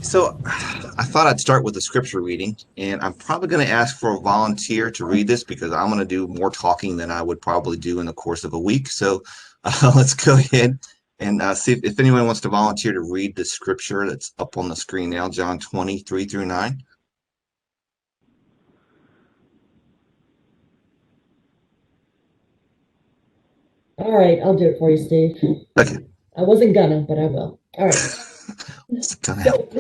So I thought I'd start with a scripture reading, and I'm probably going to ask for a volunteer to read this because I'm going to do more talking than I would probably do in the course of a week. So let's go ahead and see if anyone wants to volunteer to read the scripture that's up on the screen now, John 23 through 9. All right, I'll do it for you, Steve. Okay, I wasn't gonna, but I will. All right. it's gonna So, help.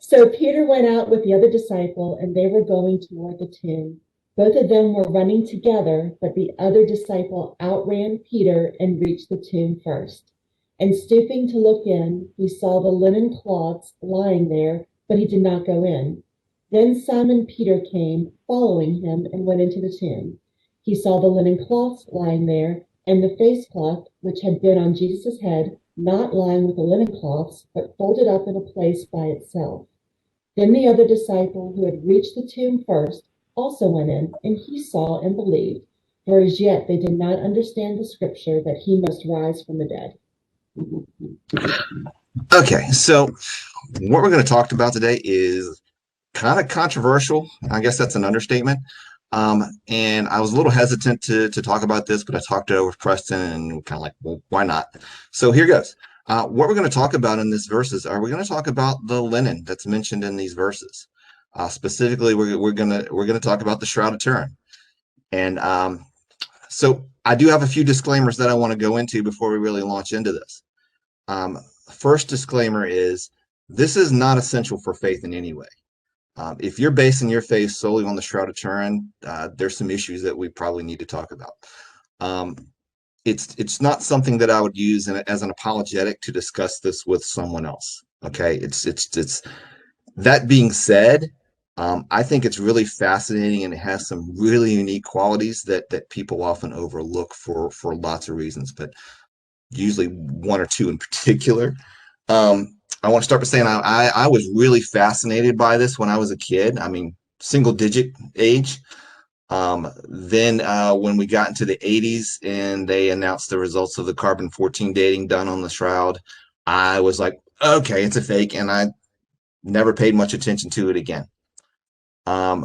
so Peter went out with the other disciple, and they were going toward the tomb. Both of them were running together, but the other disciple outran Peter and reached the tomb first. And stooping to look in, he saw the linen cloths lying there, but he did not go in. Then Simon Peter came, following him, and went into the tomb. He saw the linen cloths lying there, and the face cloth which had been on Jesus' head, not lying with the linen cloths, but folded up in a place by itself. Then the other disciple who had reached the tomb first also went in, and he saw and believed, for as yet they did not understand the scripture that he must rise from the dead. Okay, so what we're going to talk about today is kind of controversial. I guess that's an understatement. And I was a little hesitant to talk about this, but I talked it over with Preston and kind of like, well, why not? So here goes. What we're going to talk about in these verses are we're going to talk about the linen that's mentioned in these verses. Specifically, we're gonna talk about the Shroud of Turin. And so I do have a few disclaimers that I want to go into before we really launch into this. Um, First disclaimer is this is not essential for faith in any way. If you're basing your faith solely on the Shroud of Turin, there's some issues that we probably need to talk about. Um, it's not something that I would use as an apologetic to discuss this with someone else. Okay, it's that being said, I think it's really fascinating and it has some really unique qualities that people often overlook for lots of reasons, but usually one or two in particular. I want to start by saying I was really fascinated by this when I was a kid. I mean, single digit age. Then when we got into the 80s and they announced the results of the carbon 14 dating done on the shroud, I was like, okay, it's a fake, and I never paid much attention to it again. A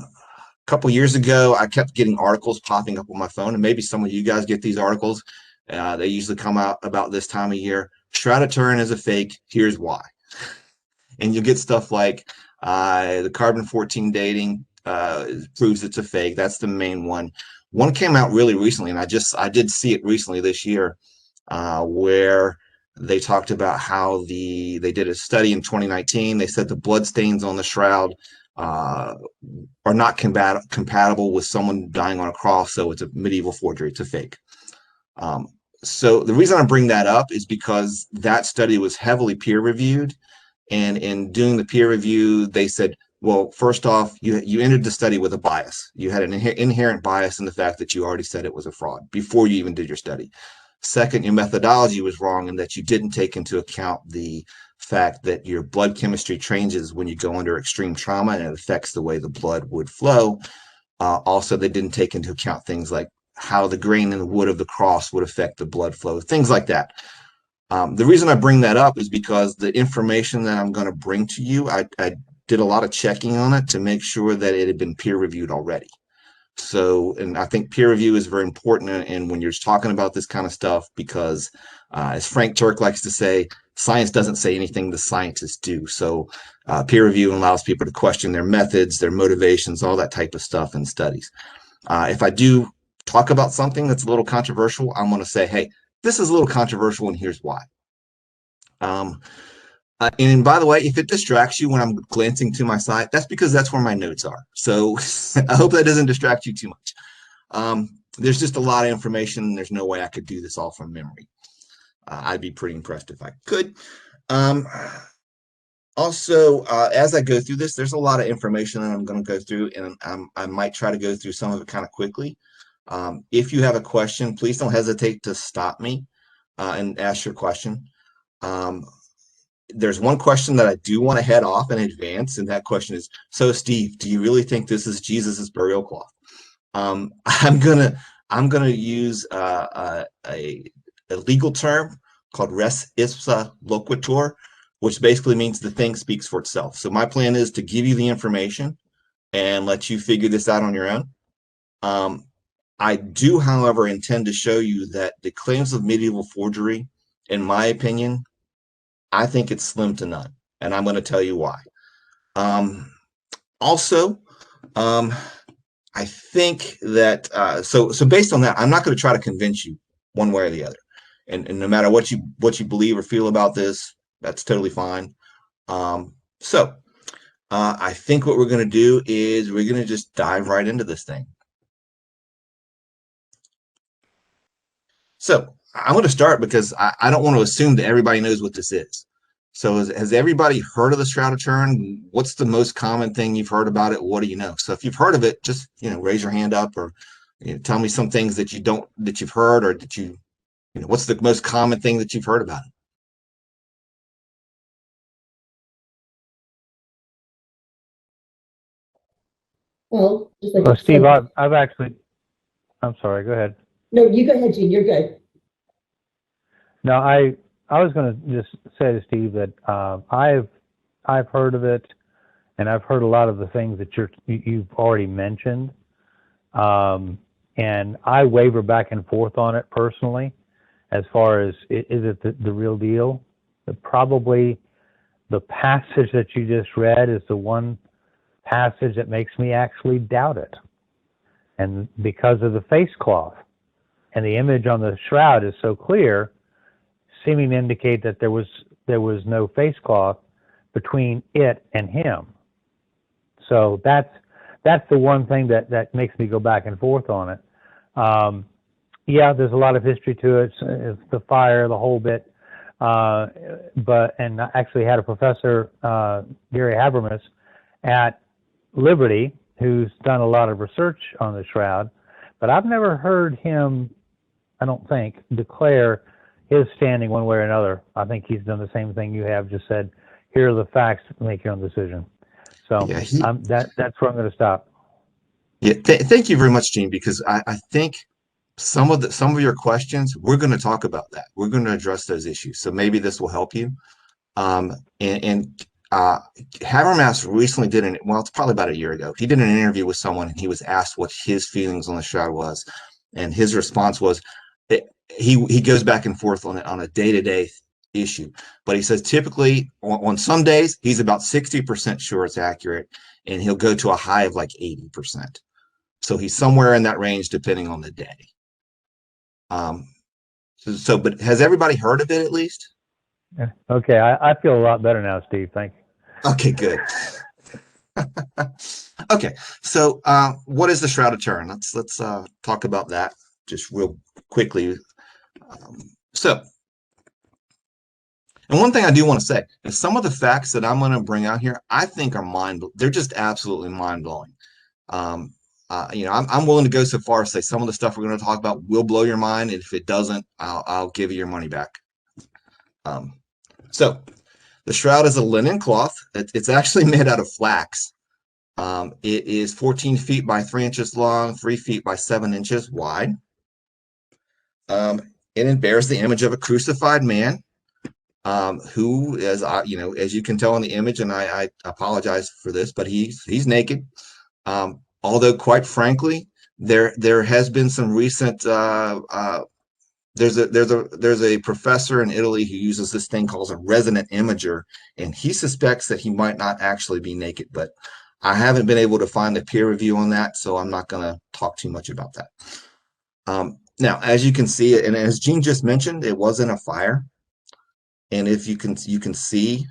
couple years ago, I kept getting articles popping up on my phone, and maybe some of you guys get these articles. They usually come out about this time of year. Shroud of Turin is a fake. Here's why. And you'll get stuff like the carbon 14 dating proves it's a fake. That's the main one. One came out really recently, and I did see it recently this year, where they talked about how they did a study in 2019. They said the blood stains on the shroud uh, are not compatible with someone dying on a cross, so it's a medieval forgery. It's a fake. Um, so the reason I bring that up is because that study was heavily peer reviewed, and in doing the peer review, they said, well, first off, you entered the study with a bias. You had an inherent bias in the fact that you already said it was a fraud before you even did your study. Second, your methodology was wrong in that you didn't take into account the fact that your blood chemistry changes when you go under extreme trauma and it affects the way the blood would flow. Also, they didn't take into account things like how the grain in the wood of the cross would affect the blood flow, things like that. The reason I bring that up is because the information that I'm going to bring to you, I did a lot of checking on it to make sure that it had been peer reviewed already. So, and I think peer review is very important. And when you're talking about this kind of stuff, because as Frank Turk likes to say, science doesn't say anything, the scientists do. So, peer review allows people to question their methods, their motivations, all that type of stuff in studies. If I do talk about something that's a little controversial, I'm going to say, hey, this is a little controversial, and here's why. Um, and by the way, if it distracts you when I'm glancing to my side, that's because that's where my notes are. So I hope that doesn't distract you too much. There's just a lot of information, and there's no way I could do this all from memory. I'd be pretty impressed if I could. Um, Also, as I go through this, there's a lot of information that I'm going to go through, and I might try to go through some of it kind of quickly. If you have a question, please don't hesitate to stop me and ask your question. Um, there's one question that I do want to head off in advance, and that question is, so Steve, do you really think this is Jesus's burial cloth? I'm gonna use a legal term called res ipsa loquitur, which basically means the thing speaks for itself. So my plan is to give you the information and let you figure this out on your own. I do, however, intend to show you that the claims of medieval forgery, in my opinion, I think it's slim to none, and I'm going to tell you why. Also, I think that so based on that, I'm not going to try to convince you one way or the other, and no matter what you believe or feel about this, that's totally fine. So I think what we're going to do is we're going to just dive right into this thing. So I'm going to start because I don't want to assume that everybody knows what this is. So has everybody heard of the Shroud of Turin? What's the most common thing you've heard about it? What do you know? So if you've heard of it, just raise your hand up, or tell me some things that you've heard, or that what's the most common thing that you've heard about it? Well, just like Well, you Steve, said, I've actually, I'm sorry, go ahead. no, you go ahead, Gene. You're good. No, I was going to just say to Steve that I've heard of it, and I've heard a lot of the things that you've already mentioned, and I waver back and forth on it personally, as far as is it the real deal? Probably the passage that you just read is the one passage that makes me actually doubt it, and because of the face cloth, and the image on the shroud is so clear, seeming to indicate that there was no face cloth between it and him. So that's the one thing that makes me go back and forth on it. Yeah, there's a lot of history to it. It's the fire, the whole bit. And I actually had a professor, Gary Habermas, at Liberty, who's done a lot of research on the shroud, but I've never heard him, I don't think, declare his standing one way or another. I think he's done the same thing you have, just said, here are the facts, make your own decision. So Yeah, that's where I'm going to stop. yeah. Thank you very much, Gene, because I think some of your questions, we're going to talk about that. We're going to address those issues. So maybe this will help you. Habermas recently it's probably about a year ago. He did an interview with someone, and he was asked what his feelings on the shroud was, and his response was, he goes back and forth on a day-to-day issue, but he says typically on some days he's about 60% sure it's accurate, and he'll go to a high of like 80%. So he's somewhere in that range depending on the day. But has everybody heard of it at least? Okay, I feel a lot better now, Steve. Thank you. Okay, good. Okay, so what is the Shroud of Turin? Let's talk about that just real quickly. And one thing I do want to say is some of the facts that I'm going to bring out here, I think they're just absolutely mind blowing. I'm willing to go so far as to say some of the stuff we're going to talk about will blow your mind, and if it doesn't, I'll give you your money back. So the shroud is a linen cloth. It's actually made out of flax. It is 14 feet by 3 inches long, 3 feet by 7 inches wide. And it bears the image of a crucified man, who, as you can tell in the image, and I apologize for this, but he's naked. Although, quite frankly, there has been some recent. There's a professor in Italy who uses this thing called a resonant imager, and he suspects that he might not actually be naked, but I haven't been able to find a peer review on that, so I'm not going to talk too much about that. Now, as you can see, and as Gene just mentioned, it was in a fire, and if you can see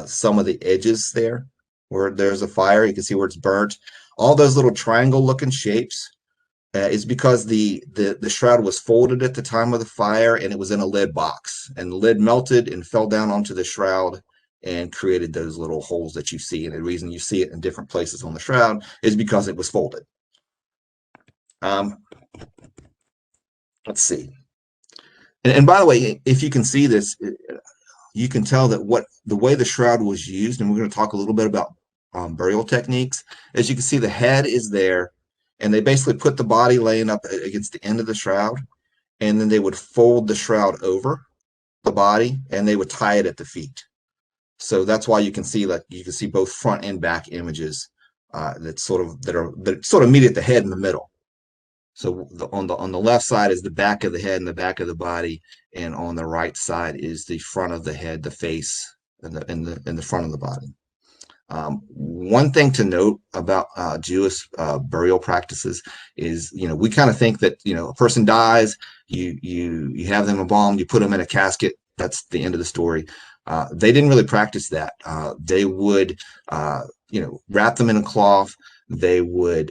some of the edges there where there's a fire. You can see where it's burnt. All those little triangle-looking shapes is because the shroud was folded at the time of the fire, and it was in a lead box, and the lid melted and fell down onto the shroud and created those little holes that you see. And the reason you see it in different places on the shroud is because it was folded. Let's see. And by the way, if you can see this, you can tell that the way the shroud was used, and we're going to talk a little bit about burial techniques. As you can see, the head is there, and they basically put the body laying up against the end of the shroud, and then they would fold the shroud over, the body, and they would tie it at the feet. So that's why you can see both front and back images that sort of meet at the head in the middle. So on the left side is the back of the head and the back of the body, and on the right side is the front of the head, the face, and the front of the body. One thing to note about Jewish burial practices is, we kind of think that, a person dies, you have them embalmed, you put them in a casket, that's the end of the story. They didn't really practice that. They would, wrap them in a cloth. They would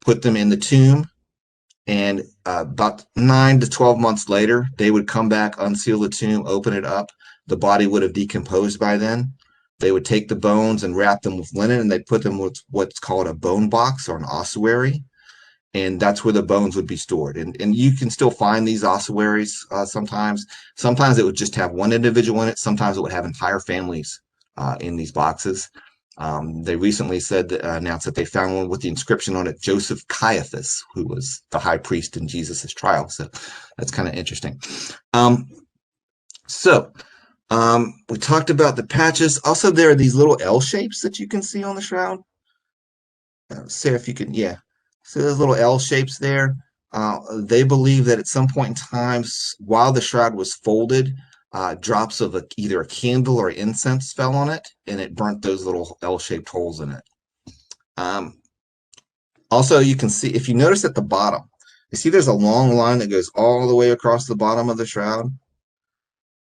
put them in the tomb, and about 9 to 12 months later, they would come back, unseal the tomb, open it up. The body would have decomposed by then. They would take the bones and wrap them with linen, and they'd put them with what's called a bone box or an ossuary. And that's where the bones would be stored. And you can still find these ossuaries sometimes. Sometimes it would just have one individual in it. Sometimes it would have entire families in these boxes. They recently announced that they found one with the inscription on it, Joseph Caiaphas, who was the high priest in Jesus's trial. So that's kind of interesting. We talked about the patches. Also, there are these little L shapes that you can see on the shroud. Sarah, if you can, yeah. So there's little L shapes there. They believe that at some point in time, while the shroud was folded, drops of either a candle or incense fell on it, and it burnt those little L-shaped holes in it. Also, you can see, if you notice at the bottom, you see there's a long line that goes all the way across the bottom of the shroud.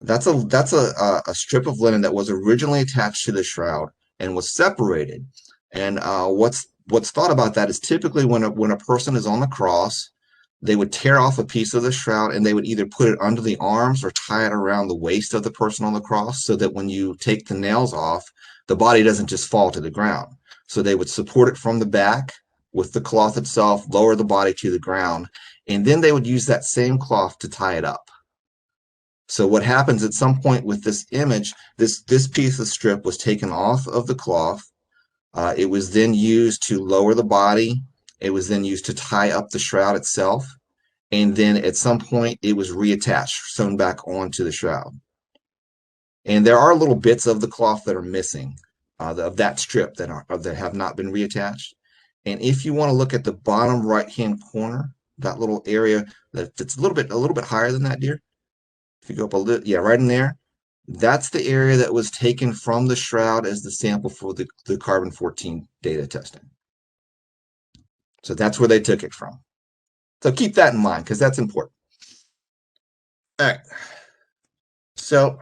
That's a strip of linen that was originally attached to the shroud and was separated. And what's thought about that is typically when a person is on the cross, they would tear off a piece of the shroud and they would either put it under the arms or tie it around the waist of the person on the cross, so that when you take the nails off, the body doesn't just fall to the ground. So they would support it from the back with the cloth itself, lower the body to the ground, and then they would use that same cloth to tie it up. So what happens at some point with this image, this piece of strip was taken off of the cloth. It was then used to lower the body. It was then used to tie up the shroud itself. And then at some point, it was reattached, sewn back onto the shroud. And there are little bits of the cloth that are missing, of that strip that have not been reattached. And if you want to look at the bottom right-hand corner, that little area that's a little bit higher than that, dear. If you go up a little, yeah, right in there, that's the area that was taken from the shroud as the sample for the carbon-14 data testing. So that's where they took it from. So keep that in mind, because that's important. All right. So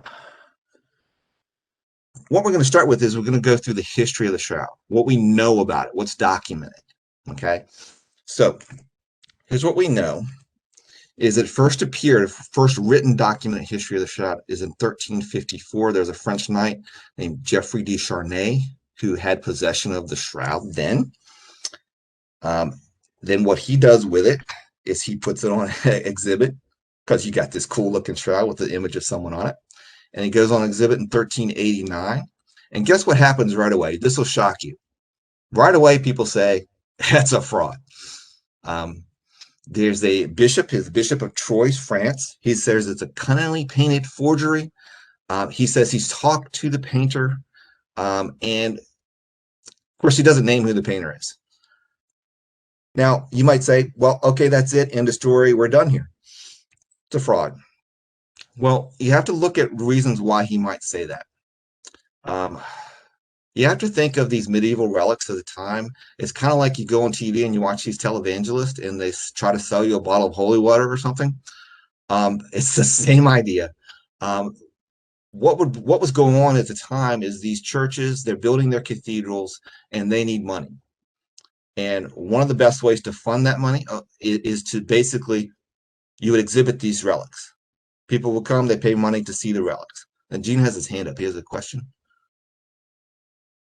what we're going to start with is we're going to go through the history of the shroud, what we know about it, what's documented. Okay. So here's what we know. Is it first appeared, first written documented history of the shroud is in 1354. There's a French knight named Geoffrey de Charnay who had possession of the shroud then. Then what he does with it is he puts it on exhibit, because you got this cool looking shroud with the image of someone on it. And he goes on exhibit in 1389. And guess what happens right away? This will shock you. Right away, people say, that's a fraud. There's a bishop, his Bishop of Troyes, France. He says it's a cunningly painted forgery. He says he's talked to the painter. And of course, he doesn't name who the painter is. Now, you might say, well, okay, that's it. End of story. We're done here. It's a fraud. Well, you have to look at reasons why he might say that. You have to think of these medieval relics of the time. It's kind of like you go on TV and you watch these televangelists and they try to sell you a bottle of holy water or something. It's the same idea. What was going on at the time is these churches, they're building their cathedrals and they need money. And one of the best ways to fund that money is to basically, you would exhibit these relics. People will come, they pay money to see the relics. And Gene has his hand up. He has a question.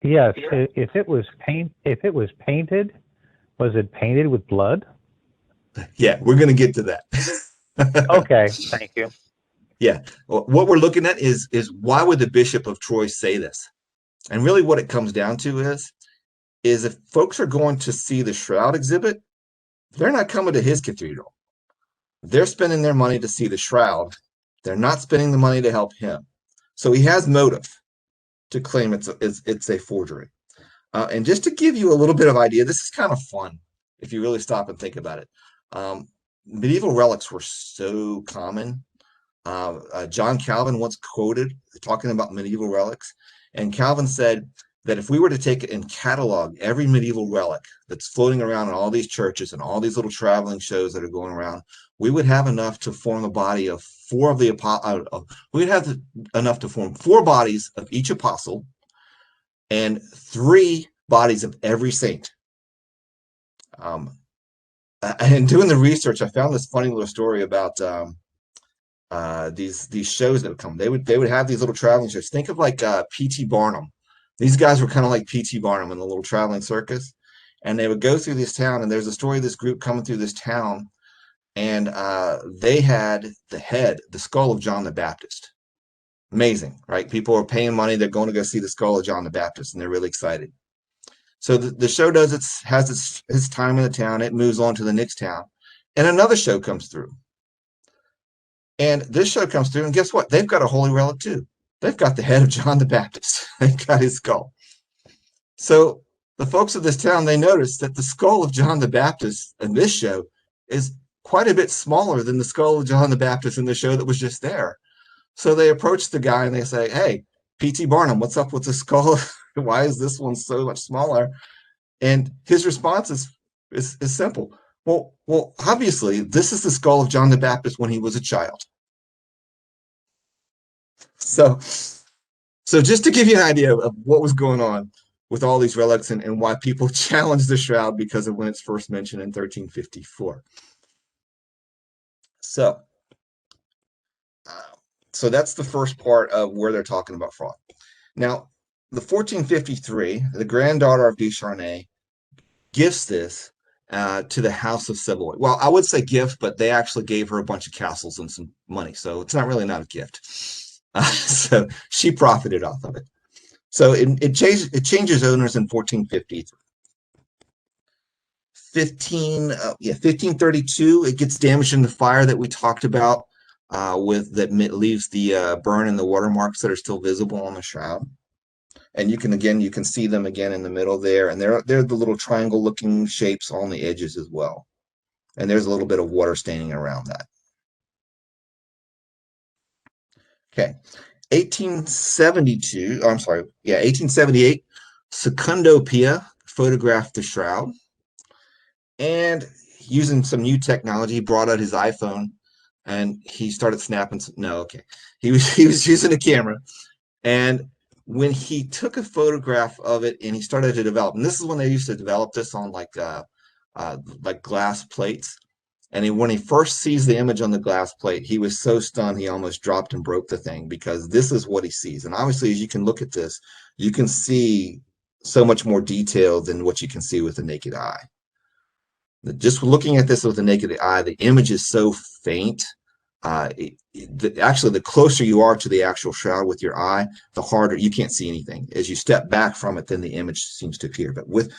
Yes, if it was painted, was it painted with blood? Yeah, we're going to get to that. Okay, thank you. Yeah, what we're looking at is why would the Bishop of Troyes say this? And really what it comes down to is if folks are going to see the shroud exhibit, they're not coming to his cathedral. They're spending their money to see the shroud They're not spending the money to help him. So he has motive to claim it's a forgery. And just to give you a little bit of idea, this is kind of fun if you really stop and think about it. Medieval relics were so common. John Calvin once quoted talking about medieval relics, and Calvin said that if we were to take and catalog every medieval relic that's floating around in all these churches and all these little traveling shows that are going around, we would have enough to form a body of we'd have enough to form 4 bodies of each apostle and 3 bodies of every saint. And doing the research, I found this funny little story about these shows that would come. They would have these little traveling shows. Think of like P.T. Barnum. These guys were kind of like P.T. Barnum in the little traveling circus, and they would go through this town. And there's a story of this group coming through this town, and they had the skull of John the Baptist. Amazing, right? People are paying money. They're going to go see the skull of John the Baptist, and they're really excited. So the show has its time in the town. It moves on to the next town, and another show comes through. And this show comes through, and guess what? They've got a holy relic too. They've got the head of John the Baptist. They've got his skull. So the folks of this town, they noticed that the skull of John the Baptist in this show is quite a bit smaller than the skull of John the Baptist in the show that was just there. So they approach the guy and they say, "Hey, P.T. Barnum, what's up with the skull? Why is this one so much smaller?" And his response is simple. Well, obviously, this is the skull of John the Baptist when he was a child. So just to give you an idea of what was going on with all these relics and why people challenged the shroud because of when it's first mentioned in 1354. So that's the first part of where they're talking about fraud. Now, the 1453, the granddaughter of Ducharnay gifts this to the House of Savoy. Well, I would say gift, but they actually gave her a bunch of castles and some money, so it's not a gift. So she profited off of it. So it changes owners in 1453. 1532, it gets damaged in the fire that we talked about that leaves the burn and the watermarks that are still visible on the shroud. And you can see them again in the middle there, and they're the little triangle looking shapes on the edges as well. And there's a little bit of water staining around that. Okay, 1878, Secundo Pia photographed the shroud, and using some new technology, brought out his iPhone, and he started snapping. He was using a camera, and when he took a photograph of it and he started to develop, and this is when they used to develop this on like glass plates. And when he first sees the image on the glass plate, he was so stunned he almost dropped and broke the thing, because this is what he sees. And obviously, as you can look at this, you can see so much more detail than what you can see with the naked eye. Just looking at this with the naked eye, the image is so faint. Actually, the closer you are to the actual shroud with your eye, the harder you can't see anything. As you step back from it, then the image seems to appear. But with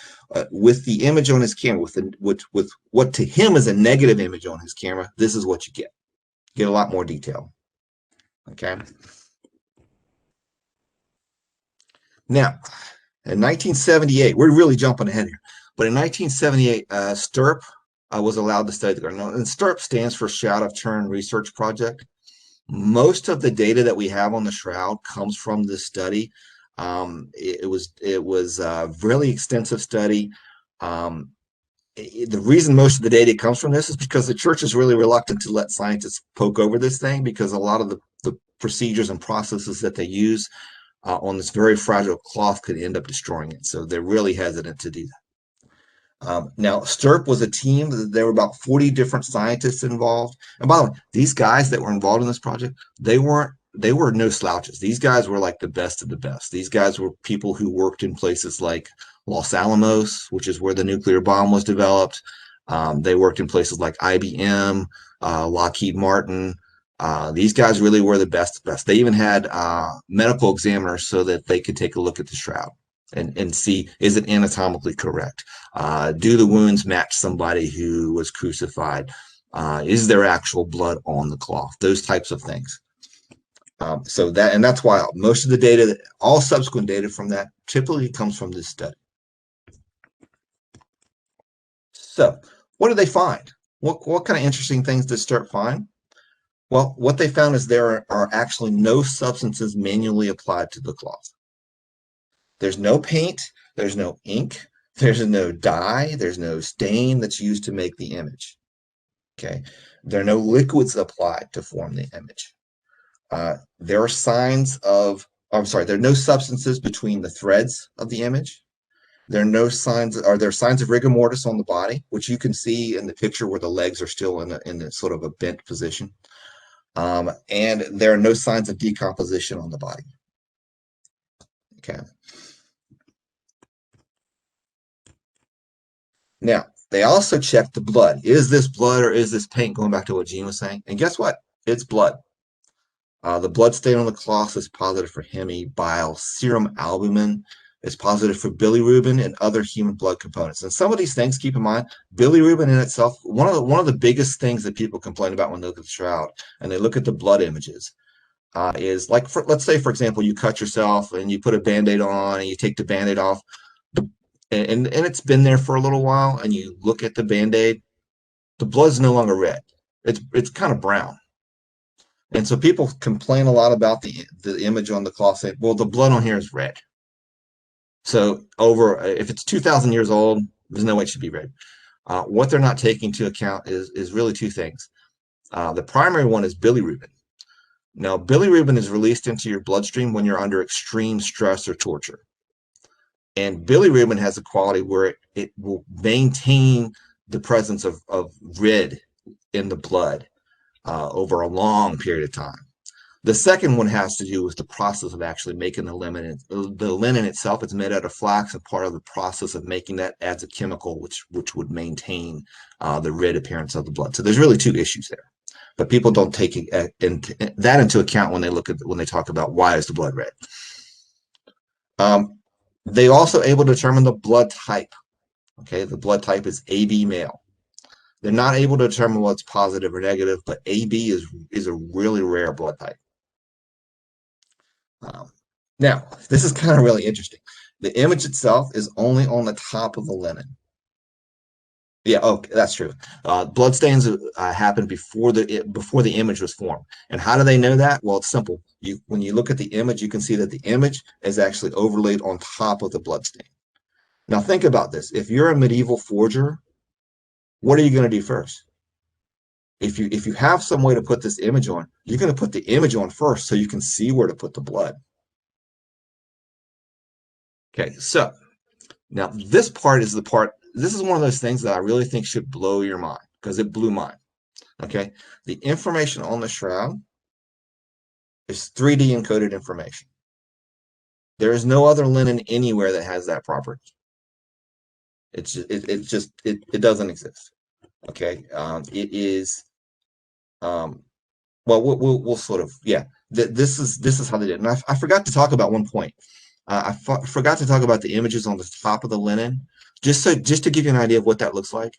the image on his camera, with what to him is a negative image on his camera, this is what you get. You get a lot more detail. Okay. Now, in 1978, we're really jumping ahead here. But in 1978, Stirp was allowed to study the garden. And Stirp stands for Shroud of Turin Research Project. Most of the data that we have on the shroud comes from this study. It was a really extensive study. The reason most of the data comes from this is because the church is really reluctant to let scientists poke over this thing, because a lot of the procedures and processes that they use on this very fragile cloth could end up destroying it. So they're really hesitant to do that. Now, Stirp was a team. There were about 40 different scientists involved. And by the way, these guys that were involved in this project, they were no slouches. These guys were like the best of the best. These guys were people who worked in places like Los Alamos, which is where the nuclear bomb was developed. They worked in places like IBM, Lockheed Martin. These guys really were the best of the best. They even had medical examiners so that they could take a look at the shroud and see, is it anatomically correct? Do the wounds match somebody who was crucified? Is there actual blood on the cloth? Those types of things. And that's why most of the data, all subsequent data from that typically comes from this study. So what did they find? What kind of interesting things did Stirp find? Well, what they found is there are actually no substances manually applied to the cloth. There's no paint, there's no ink, there's no dye, there's no stain that's used to make the image. Okay, there are no liquids applied to form the image. There are signs of, I'm sorry, there are no substances between the threads of the image. There are no signs, are there signs of rigor mortis on the body, which you can see in the picture where the legs are still in a sort of a bent position. And there are no signs of decomposition on the body. Okay. Now, they also checked the blood. Is this blood or is this paint? Going back to what Gene was saying. And guess what? It's blood. The blood stain on the cloth is positive for heme, bile, serum albumin. It's positive for bilirubin and other human blood components. And some of these things, keep in mind, bilirubin in itself, one of the biggest things that people complain about when they look at the shroud and they look at the blood images is like, let's say, for example, you cut yourself and you put a Band-Aid on and you take the Band-Aid off and it's been there for a little while and you look at the Band-Aid, the blood's no longer red. It's kind of brown. And so people complain a lot about the image on the cloth saying, well, the blood on here is red. So if it's 2,000 years old, there's no way it should be red. What they're not taking into account is really two things. The primary one is bilirubin. Now, bilirubin is released into your bloodstream when you're under extreme stress or torture. And bilirubin has a quality where it will maintain the presence of red in the blood over a long period of time. The second one has to do with the process of actually making the linen. The linen itself is made out of flax, and part of the process of making that adds a chemical which would maintain the red appearance of the blood. So there's really two issues there, but people don't take that into account when they talk about why is the blood red. They also able to determine the blood type. Okay, the blood type is AB male. They're not able to determine what's positive or negative, but AB is a really rare blood type. Now, this is kind of really interesting. The image itself is only on the top of the linen. Yeah, okay, that's true. Blood stains happen before the image was formed. And how do they know that? Well, it's simple. When you look at the image, you can see that the image is actually overlaid on top of the blood stain. Now, think about this. If you're a medieval forger, what are you going to do first? If you have some way to put this image on, you're going to put the image on first so you can see where to put the blood. Okay, so now this part is this is one of those things that I really think should blow your mind because it blew mine. Okay, the information on the shroud is 3D encoded information. There is no other linen anywhere that has that property. It doesn't exist. Okay, it is well we'll sort of, yeah, this is how they did it. And I forgot to talk about one point. I forgot to talk about the images on the top of the linen, just to give you an idea of what that looks like.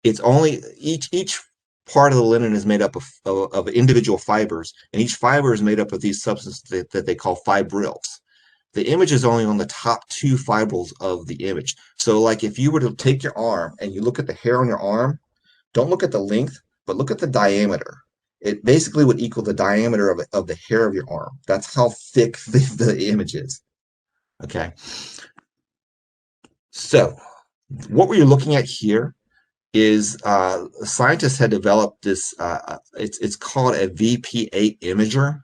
It's only each part of the linen is made up of individual fibers, and each fiber is made up of these substances that they call fibrils. The image is only on the top two fibrils of the image. So like if you were to take your arm and you look at the hair on your arm, don't look at the length, but look at the diameter. It basically would equal the diameter of the hair of your arm. That's how thick the image is. Okay. So what we're looking at here is scientists had developed this, it's called a VP8 imager.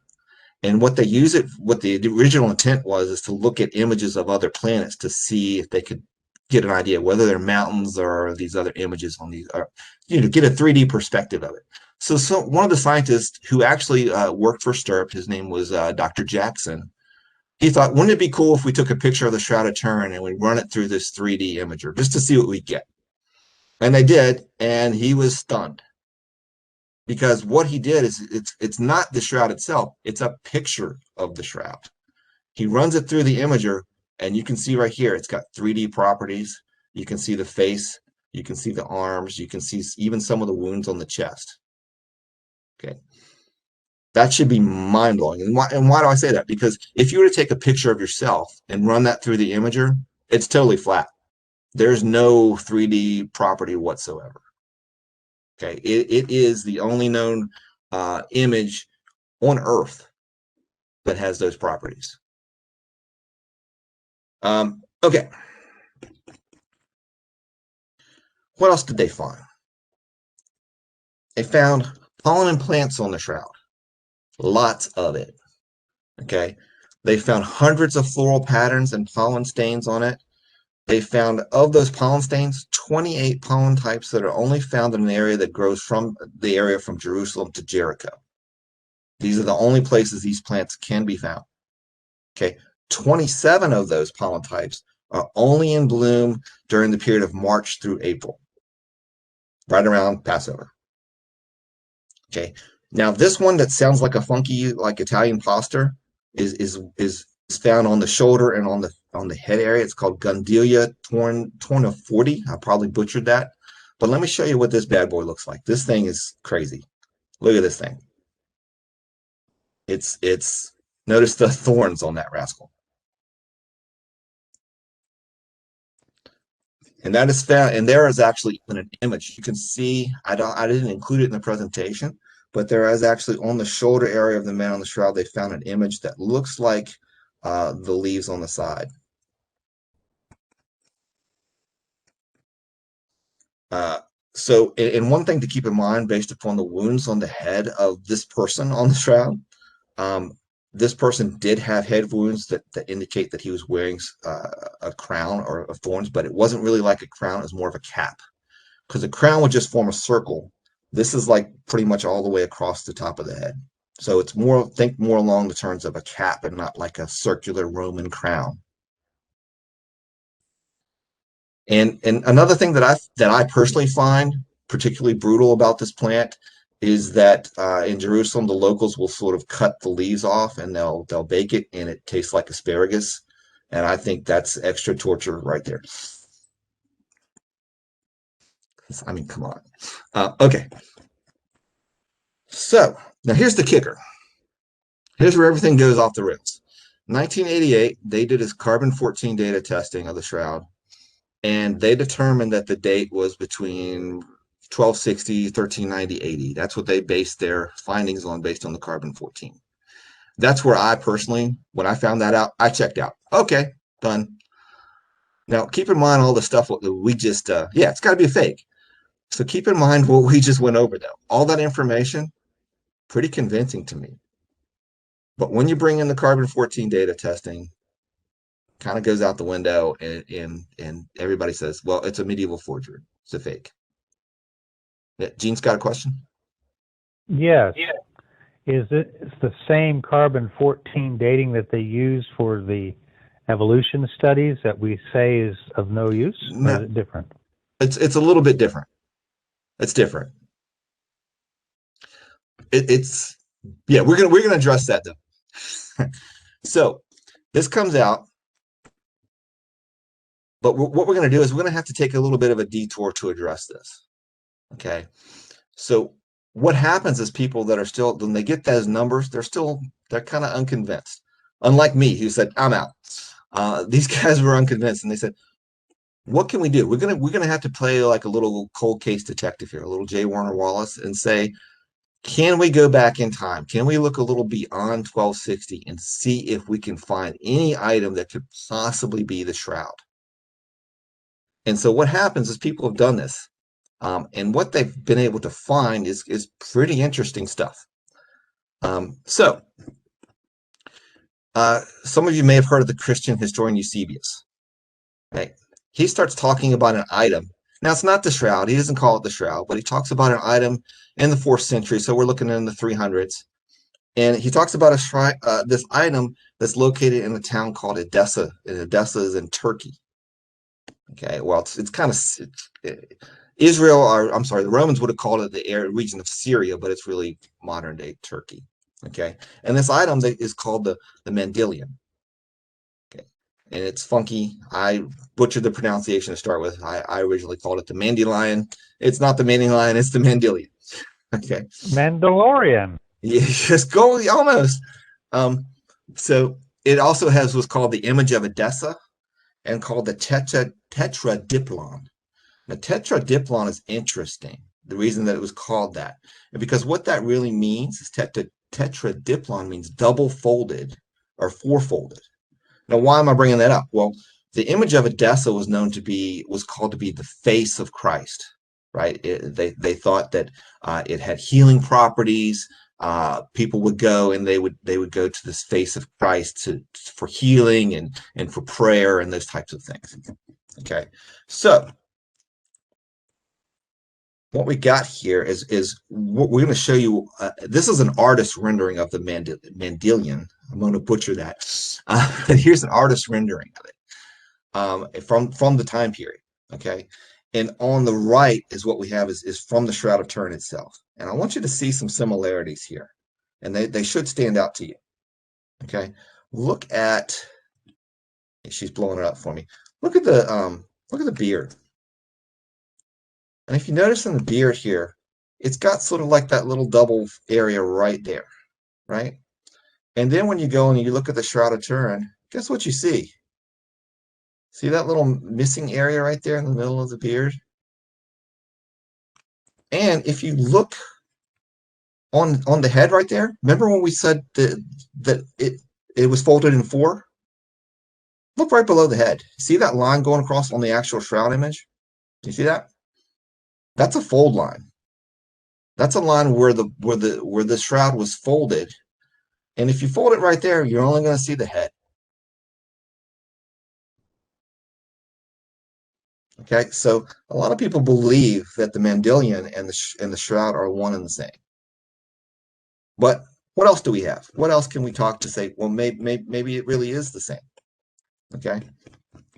And what the original intent was is to look at images of other planets to see if they could get an idea whether they're mountains or these other images on these, or, get a 3D perspective of it. So one of the scientists who actually worked for Stirp, his name was Dr. Jackson, he thought, wouldn't it be cool if we took a picture of the Shroud of Turin and we run it through this 3D imager just to see what we get? And they did, and he was stunned. Because what he did is it's not the shroud itself, it's a picture of the shroud. He runs it through the imager, and you can see right here, it's got 3D properties. You can see the face, you can see the arms, you can see even some of the wounds on the chest. Okay. That should be mind-blowing. And why do I say that? Because if you were to take a picture of yourself and run that through the imager, it's totally flat. There's no 3D property whatsoever. Okay, it is the only known image on Earth that has those properties. Okay. What else did they find? They found pollen and plants on the shroud. Lots of it. Okay. They found hundreds of floral patterns and pollen stains on it. They found, of those pollen stains, 28 pollen types that are only found in an area that grows from the area from Jerusalem to Jericho. These are the only places these plants can be found. Okay. 27 of those pollen types are only in bloom during the period of March through April, right around Passover. Okay. Now this one that sounds like a funky, like Italian pasta, is found on the shoulder and on the head area. It's called Gundelia torniforti. I probably butchered that, but let me show you what this bad boy looks like. This thing is crazy. Look at this thing. It's notice the thorns on that rascal. And that is found, and there is actually an image. You can see, I didn't include it in the presentation, but there is actually on the shoulder area of the man on the shroud, they found an image that looks like the leaves on the side. So, and one thing to keep in mind, based upon the wounds on the head of this person on the shroud, this person did have head wounds that indicate that he was wearing a crown or of thorns, but it wasn't really like a crown. It was more of a cap, because a crown would just form a circle. This is like pretty much all the way across the top of the head. So it's more, think more along the terms of a cap and not like a circular Roman crown. And another thing that I personally find particularly brutal about this plant is that in Jerusalem, the locals will sort of cut the leaves off and they'll bake it, and it tastes like asparagus. And I think that's extra torture right there. I mean, come on. Okay. So now here's the kicker. Here's where everything goes off the rails. 1988, they did a carbon-14 data testing of the shroud, and they determined that the date was between 1260, 1390, 80. That's what they based their findings on, based on the carbon-14. That's where I personally, when I found that out, I checked out. Okay, done. Now, keep in mind all the stuff we just, yeah, it's got to be a fake. So keep in mind what we just went over, though. All that information, pretty convincing to me. But when you bring in the carbon-14 data testing, kind of goes out the window, and everybody says, well, it's a medieval forgery. It's a fake. Yeah, Gene's got a question? Yes. Yeah. Is it the same carbon-14 dating that they use for the evolution studies that we say is of no use? No. Or is it different? It's a little bit different. It's different. It's yeah, we're gonna address that though. So this comes out, but what we're gonna do is we're gonna have to take a little bit of a detour to address this. Okay, so what happens is people that are still, when they get those numbers, they're kind of unconvinced. Unlike me, who said, I'm out. These guys were unconvinced, and they said, what can we do? We're gonna have to play like a little cold case detective here, a little J. Warner Wallace, and say, can we go back in time? Can we look a little beyond 1260 and see if we can find any item that could possibly be the shroud? And so what happens is people have done this. And what they've been able to find is pretty interesting stuff. Some of you may have heard of the Christian historian Eusebius. Right? He starts talking about an item. Now, it's not the shroud. He doesn't call it the shroud, but he talks about an item in the 4th century. So we're looking in the 300s. And he talks about this item that's located in a town called Edessa. And Edessa is in Turkey. Okay, well, it's kind of Israel, or I'm sorry, the Romans would have called it the region of Syria, but it's really modern day Turkey. Okay, and this item is called the Mendelian. Okay, and it's funky. I butchered the pronunciation to start with. I originally called it the Mandelion. It's not the Mandelion, it's the Mendelian. Okay, Mandalorian. Yeah, just go almost. Um, so it also has what's called the image of Edessa and called the tetradiplon. Now, tetradiplon is interesting. The reason that it was called that, and because what that really means is tetradiplon means double folded or four-folded. Now, why am I bringing that up? Well, the image of Edessa was called to be the face of Christ, right? They thought that it had healing properties. People would go and they would go to this face of Christ for healing and for prayer and those types of things. Okay, so what we got here is what we're going to show you. This is an artist rendering of the Mandelion. I'm going to butcher that. But here's an artist rendering of it from the time period. Okay, and on the right is what we have is from the Shroud of Turin itself. And I want you to see some similarities here, and they should stand out to you. Okay, look at. She's blowing it up for me. Look at the beard. And if you notice in the beard here, it's got sort of like that little double area right there, right? And then when you go and you look at the Shroud of Turin, guess what you see? See that little missing area right there in the middle of the beard? And if you look on the head right there, remember when we said that it was folded in four? Look right below the head. See that line going across on the actual shroud image? You see that? That's a fold line. That's a line where the shroud was folded. And if you fold it right there, you're only going to see the head. Okay, so a lot of people believe that the Mandelion and the shroud are one and the same. But what else do we have? What else can we talk to say? Well, maybe it really is the same. Okay,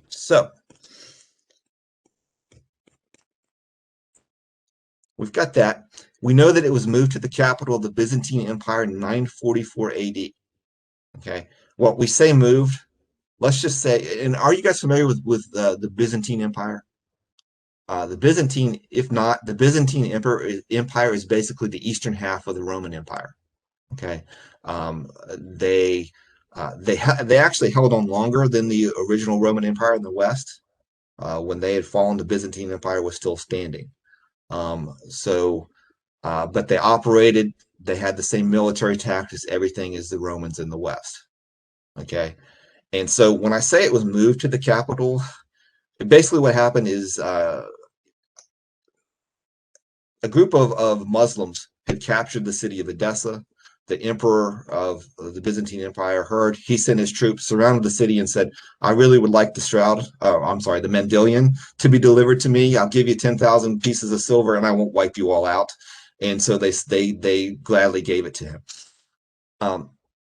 so we've got that. We know that it was moved to the capital of the Byzantine Empire in 944 AD. Okay, well, we say moved. Let's just say, and are you guys familiar with the Byzantine Empire? The Byzantine, if not, the Byzantine Empire is basically the eastern half of the Roman Empire. Okay, they they actually held on longer than the original Roman Empire in the West. When they had fallen, the Byzantine Empire was still standing. But they operated. They had the same military tactics, everything as the Romans in the West. Okay, and so when I say it was moved to the capital, basically what happened is a group of Muslims had captured the city of Edessa. The emperor of the Byzantine Empire heard. He sent his troops, surrounded the city, and said, "I really would like the shroud. I'm sorry, the Mandelion to be delivered to me. I'll give you 10,000 pieces of silver, and I won't wipe you all out." And so they gladly gave it to him.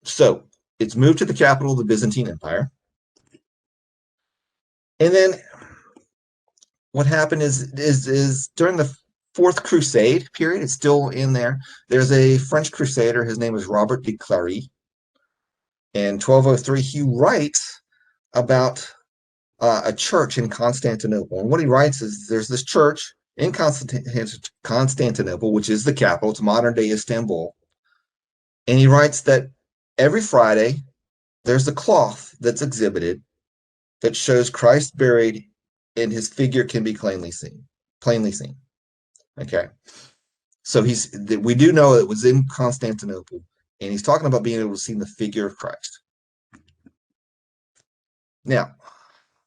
So it's moved to the capital of the Byzantine Empire, and then what happened is during the Fourth Crusade period, it's still in there. There's a French crusader. His name is Robert de Clary. In 1203, he writes about a church in Constantinople. And what he writes is there's this church in Constantinople, which is the capital. It's modern day Istanbul. And he writes that every Friday, there's a cloth that's exhibited that shows Christ buried and his figure can be plainly seen. Okay. So we do know it was in Constantinople, and he's talking about being able to see the figure of Christ. Now,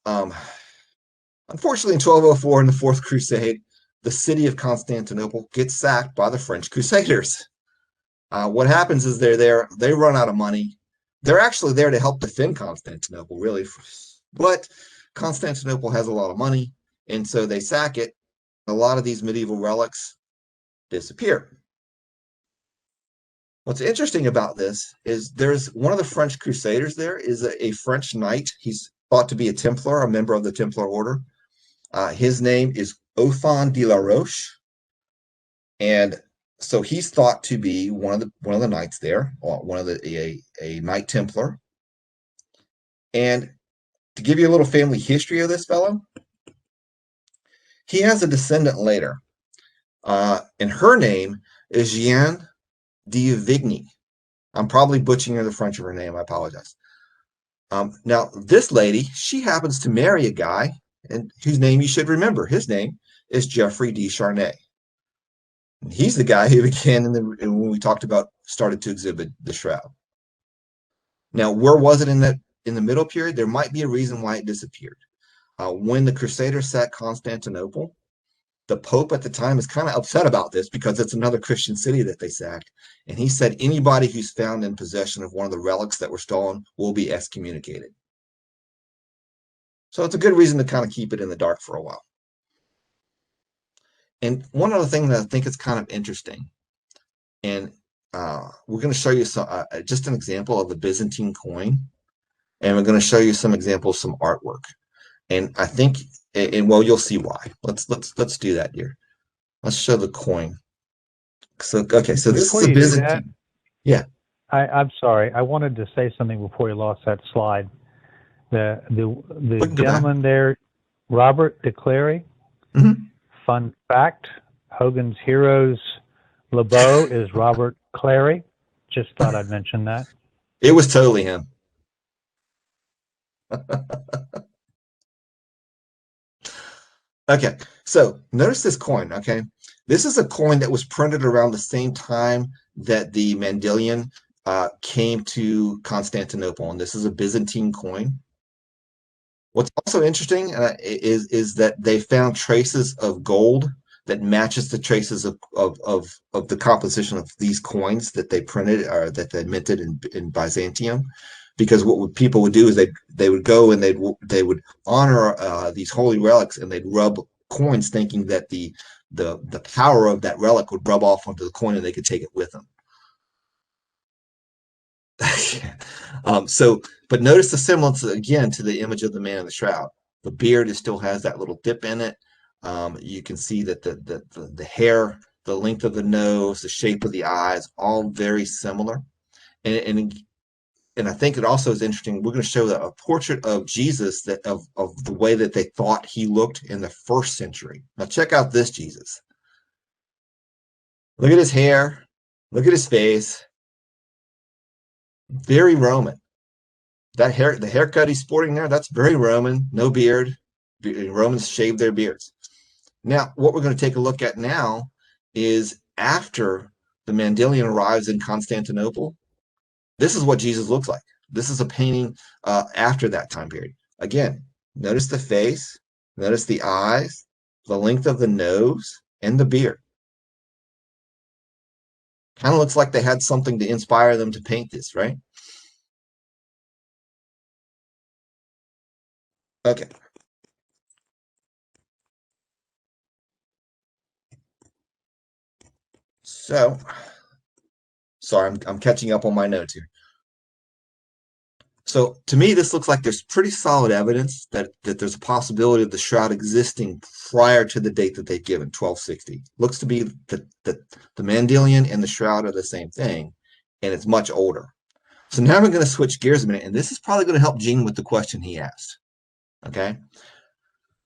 unfortunately, in 1204, in the Fourth Crusade, the city of Constantinople gets sacked by the French Crusaders. What happens is they're there, they run out of money. They're actually there to help defend Constantinople, really. But Constantinople has a lot of money, and so they sack it. A lot of these medieval relics disappear. What's interesting about this is there's one of the French Crusaders there is a French knight. He's thought to be a Templar, a member of the Templar order. His name is Othon de la Roche. And so he's thought to be one of the knights there, one of a Knight Templar. And to give you a little family history of this fellow, he has a descendant later, and her name is Jeanne Diavigny. I'm probably butchering the French of her name. I apologize. Now, this lady, she happens to marry a guy and whose name you should remember. His name is Geoffrey de Charnay. And he's the guy who began when we talked about started to exhibit the shroud. Now, where was it in the middle period? There might be a reason why it disappeared. When the Crusaders sacked Constantinople, the Pope at the time is kind of upset about this because it's another Christian city that they sacked. And he said anybody who's found in possession of one of the relics that were stolen will be excommunicated. So it's a good reason to kind of keep it in the dark for a while. And one other thing that I think is kind of interesting, and we're going to show you just an example of the Byzantine coin, and we're going to show you some examples, some artwork. And I think, and well, you'll see why. Let's do that here. Let's show the coin. So okay, so this is a Byzantine. Yeah. I'm sorry. I wanted to say something before you lost that slide. The gentleman there, Robert de Clary. Mm-hmm. Fun fact: Hogan's Heroes LeBeau is Robert Clary. Just thought I'd mention that. It was totally him. Okay, so notice this coin. Okay, this is a coin that was printed around the same time that the Mandelian came to Constantinople, and this is a Byzantine coin. What's also interesting is that they found traces of gold that matches the traces of the composition of these coins that they printed or that they minted in Byzantium. Because people would do is they would go and they would honor these holy relics, and they'd rub coins, thinking that the power of that relic would rub off onto the coin and they could take it with them. But notice the semblance again to the image of the man in the shroud. The beard still has that little dip in it. You can see that the hair, the length of the nose, the shape of the eyes, all very similar. And I think it also is interesting. We're going to show a portrait of Jesus of the way that they thought he looked in the first century. Now check out this Jesus. Look at his hair. Look at his face. Very Roman. The haircut he's sporting there, that's very Roman. No beard. Romans shave their beards. Now, what we're going to take a look at now is after the Mandelian arrives in Constantinople. This is what Jesus looks like. This is a painting after that time period. Again, notice the face, notice the eyes, the length of the nose, and the beard. Kind of looks like they had something to inspire them to paint this, right? Okay. So, sorry, I'm catching up on my notes here. So to me, this looks like there's pretty solid evidence that there's a possibility of the shroud existing prior to the date that they've given, 1260. Looks to be that the Mandelian and the shroud are the same thing, and it's much older. So now we're going to switch gears a minute, and this is probably going to help Gene with the question he asked. Okay.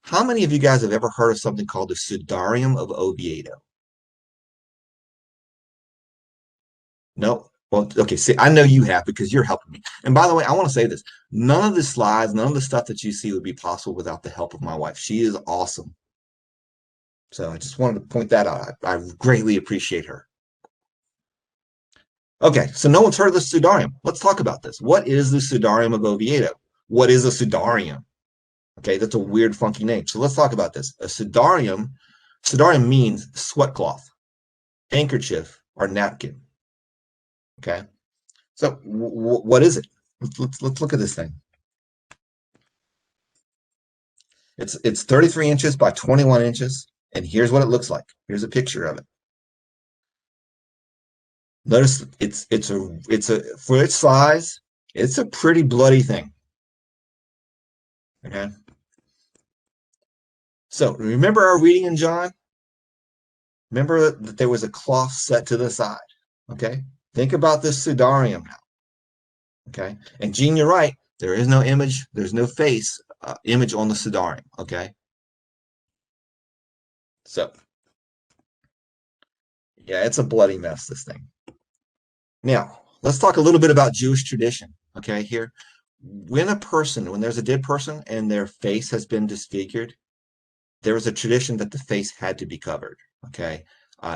How many of you guys have ever heard of something called the Sudarium of Oviedo? No? Well, okay, see, I know you have because you're helping me. And by the way, I want to say this. None of the slides, none of the stuff that you see would be possible without the help of my wife. She is awesome. So I just wanted to point that out. I greatly appreciate her. Okay, so no one's heard of the Sudarium. Let's talk about this. What is the Sudarium of Oviedo? What is a Sudarium? Okay, that's a weird, funky name. So let's talk about this. A Sudarium means sweat cloth, handkerchief, or napkin. Okay, so what is it? Let's look at this thing. It's 33 inches by 21 inches, and here's what it looks like. Here's a picture of it. Notice it's a for its size, it's a pretty bloody thing. Okay. So remember our reading in John? Remember that there was a cloth set to the side. Okay. Think about this Sudarium now. Okay. And Gene, you're right. There is no image. There's no face image on the Sudarium. Okay. So, yeah, it's a bloody mess, this thing. Now, let's talk a little bit about Jewish tradition, okay, here. When there's a dead person and their face has been disfigured, there was a tradition that the face had to be covered, okay?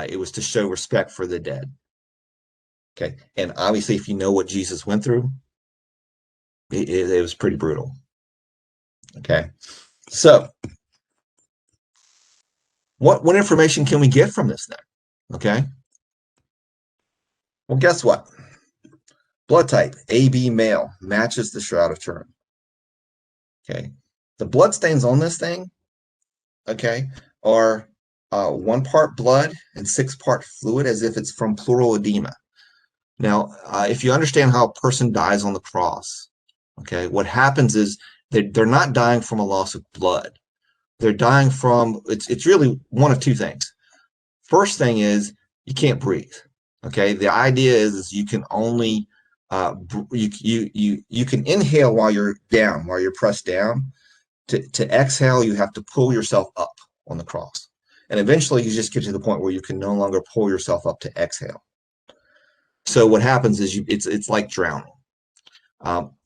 It was to show respect for the dead, okay? And obviously, if you know what Jesus went through, it was pretty brutal, okay? So, what information can we get from this then, okay? Well, guess what? Blood type, AB male, matches the Shroud of Turin, okay? The blood stains on this thing, okay, are 1 part blood and 6 part fluid, as if it's from pleural edema. Now, if you understand how a person dies on the cross, okay, what happens is they're not dying from a loss of blood. They're dying from, it's really one of two things. First thing is you can't breathe. Okay, the idea is you can only you can inhale while you're down, while you're pressed down. To exhale, you have to pull yourself up on the cross, and eventually you just get to the point where you can no longer pull yourself up to exhale. So what happens is it's like drowning.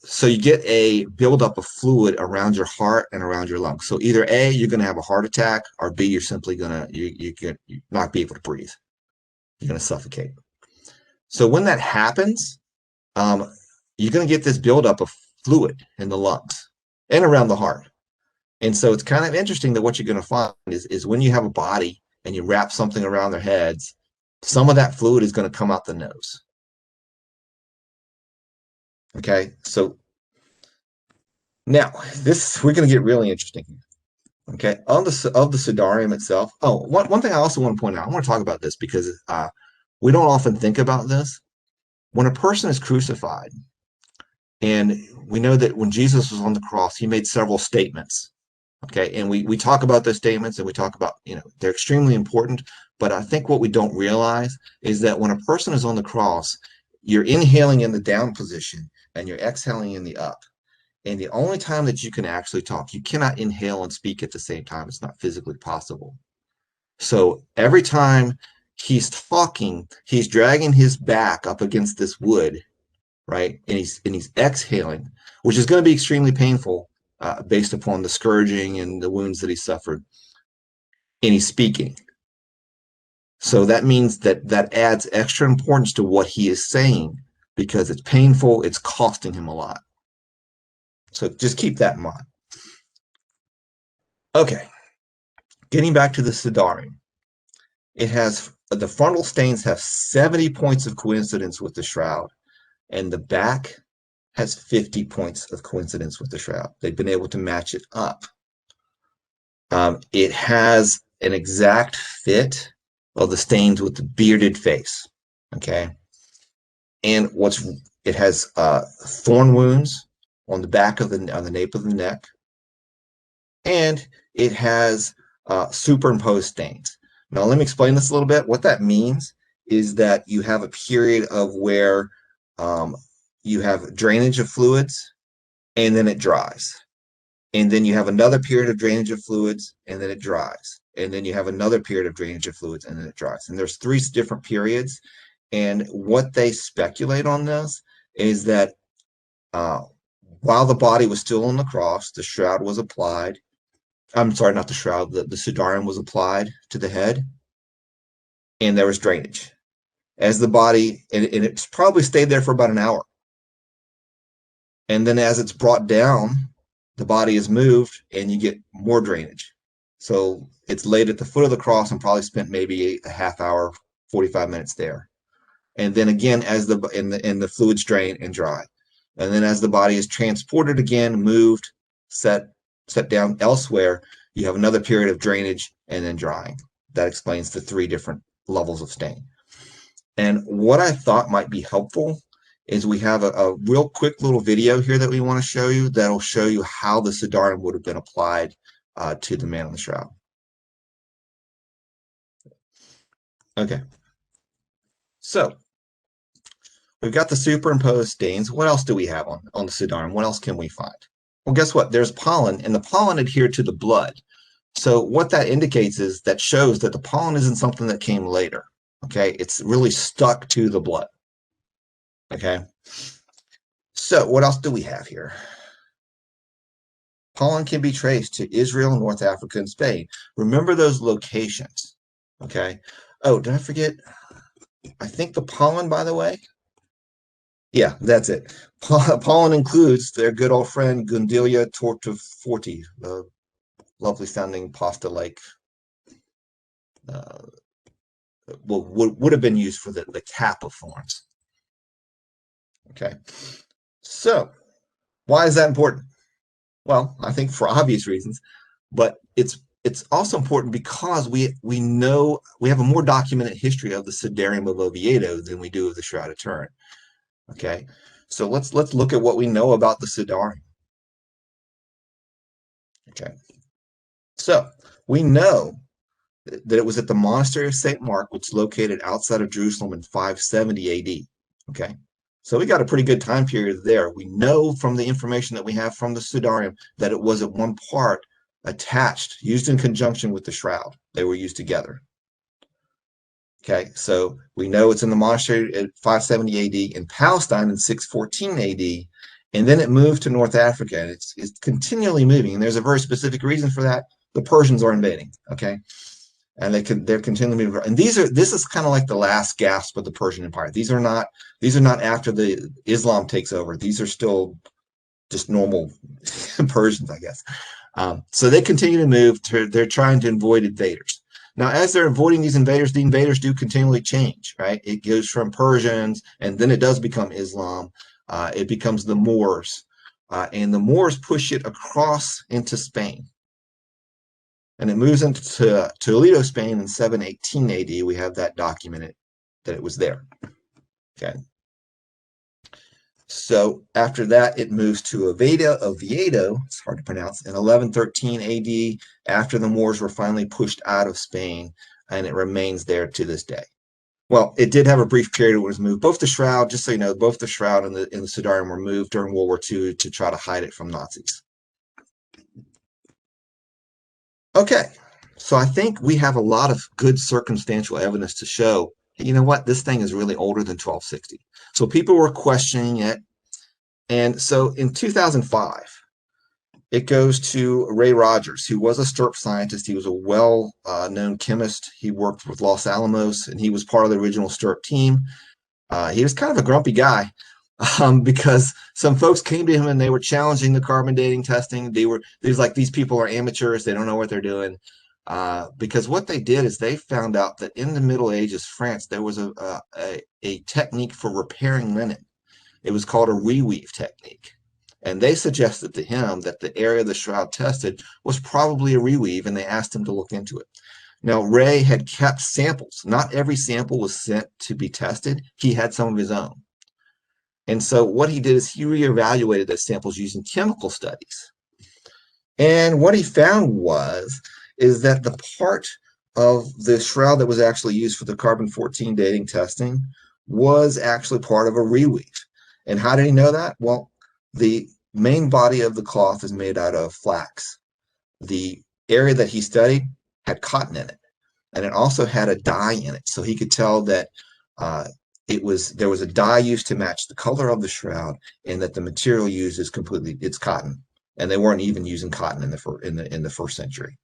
So you get a buildup of fluid around your heart and around your lungs. So either A, you're going to have a heart attack, or B, you're simply going to you not be able to breathe. You're going to suffocate. So when that happens, you're going to get this buildup of fluid in the lungs and around the heart. And so it's kind of interesting that what you're going to find is when you have a body and you wrap something around their heads, some of that fluid is going to come out the nose. Okay, so now we're going to get really interesting. Okay, of the Sudarium itself. Oh, one thing I also want to point out, I want to talk about this because we don't often think about this. When a person is crucified, and we know that when Jesus was on the cross, he made several statements. Okay, and we talk about those statements, and we talk about, they're extremely important, but I think what we don't realize is that when a person is on the cross, you're inhaling in the down position and you're exhaling in the up. And the only time that you can actually talk, you cannot inhale and speak at the same time. It's not physically possible. So every time he's talking, he's dragging his back up against this wood, right? And he's exhaling, which is going to be extremely painful based upon the scourging and the wounds that he suffered. And he's speaking. So that means that adds extra importance to what he is saying, because it's painful, it's costing him a lot. So just keep that in mind. Okay, getting back to the Sudarium. It has, the frontal stains have 70 points of coincidence with the shroud, and the back has 50 points of coincidence with the shroud. They've been able to match it up. It has an exact fit of the stains with the bearded face, okay? And it has thorn wounds on the back of on the nape of the neck, and it has superimposed stains. Now, let me explain this a little bit. What that means is that you have a period of where you have drainage of fluids, and then it dries. And then you have another period of drainage of fluids, and then it dries. And then you have another period of drainage of fluids, and then it dries. And there's 3 different periods. And what they speculate on this is that while the body was still on the cross, the shroud was applied. I'm sorry, not the shroud, the Sudarium was applied to the head, and there was drainage. As the body, and it's probably stayed there for about an hour. And then as it's brought down, the body is moved and you get more drainage. So it's laid at the foot of the cross and probably spent maybe a half hour, 45 minutes there. And then again, as the fluids drain and dry. And then as the body is transported again, moved, set down elsewhere, you have another period of drainage and then drying. That explains the 3 different levels of stain. And what I thought might be helpful is we have a real quick little video here that we want to show you that'll show you how the Sudarium would have been applied to the man on the shroud. Okay. So we've got the superimposed stains. What else do we have on the Sudarium? What else can we find? Well, guess what? There's pollen, and the pollen adhered to the blood. So what that indicates is that shows that the pollen isn't something that came later. Okay, it's really stuck to the blood. Okay. So what else do we have here? Pollen can be traced to Israel, North Africa, and Spain. Remember those locations. Okay. Oh, did I forget? I think the pollen, by the way. Yeah, that's it. Pollen includes their good old friend Gundelia tortiforti, the lovely sounding pasta-like, uh, would have been used for the cap of thorns. Okay. So why is that important? Well, I think for obvious reasons, but it's also important because we know we have a more documented history of the Sidarium of Oviedo than we do of the Shroud of Turin. Okay, so let's look at what we know about the Sidarium. Okay, so we know that it was at the monastery of St. Mark, which is located outside of Jerusalem in 570 AD. Okay, so we got a pretty good time period there. We know from the information that we have from the Sudarium that it was at one part attached, used in conjunction with the shroud. They were used together. Okay, so we know it's in the monastery at 570 AD, in Palestine in 614 AD, and then it moved to North Africa, and it's continually moving. And there's a very specific reason for that. The Persians are invading. Okay, and they're continually moving. And this is kind of like the last gasp of the Persian Empire. These are not after the Islam takes over. These are still just normal Persians, I guess. So they continue to move. They're trying to avoid invaders. Now, as they're avoiding these invaders, the invaders do continually change, right? It goes from Persians, and then it does become Islam. It becomes the Moors, and the Moors push it across into Spain. And it moves into Toledo, Spain in 718 AD. We have that documented that it was there. Okay. So after that, it moves to Oviedo, it's hard to pronounce, in 1113 AD, after the Moors were finally pushed out of Spain, and it remains there to this day. Well, it did have a brief period where it was moved. Both the Shroud, just so you know, both the Shroud and the Sudarium were moved during World War II to try to hide it from Nazis. Okay, so I think we have a lot of good circumstantial evidence to show, you know what, this thing is really older than 1260. So people were questioning it. And so in 2005, it goes to Ray Rogers, who was a STURP scientist. He was a well-known chemist. He worked with Los Alamos, and he was part of the original STURP team. He was kind of a grumpy guy because some folks came to him and they were challenging the carbon dating testing. They was like, these people are amateurs. They don't know what they're doing. Because what they did is they found out that in the Middle Ages, France, there was a technique for repairing linen. It was called a reweave technique. And they suggested to him that the area the shroud tested was probably a reweave, and they asked him to look into it. Now, Ray had kept samples. Not every sample was sent to be tested. He had some of his own. And so what he did is he reevaluated those samples using chemical studies. And what he found is that the part of the shroud that was actually used for the carbon-14 dating testing was actually part of a reweave. And how did he know that? Well, the main body of the cloth is made out of flax. The area that he studied had cotton in it, and it also had a dye in it. So he could tell that there was a dye used to match the color of the shroud, and that the material used is it's cotton. And they weren't even using cotton in the first century.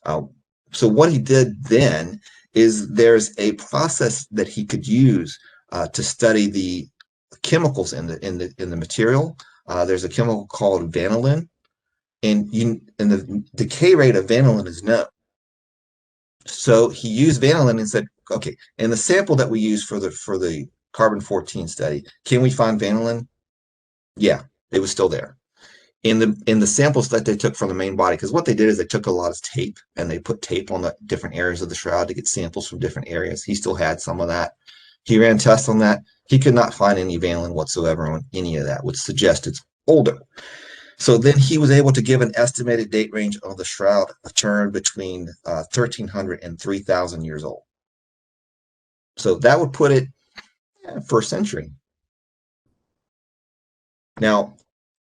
So what he did then is there's a process that he could use to study the chemicals in the material. There's a chemical called vanillin, and the decay rate of vanillin is known. So he used vanillin and said, okay, in the sample that we use for the carbon-14 study, can we find vanillin? Yeah, it was still there. In the samples that they took from the main body, because what they did is they took a lot of tape and they put tape on the different areas of the shroud to get samples from different areas. He still had some of that. He ran tests on that. He could not find any vanillin whatsoever on any of that, which suggests it's older. So then he was able to give an estimated date range of the shroud of Turin between 1300 and 3000 years old. So that would put it first century. Now,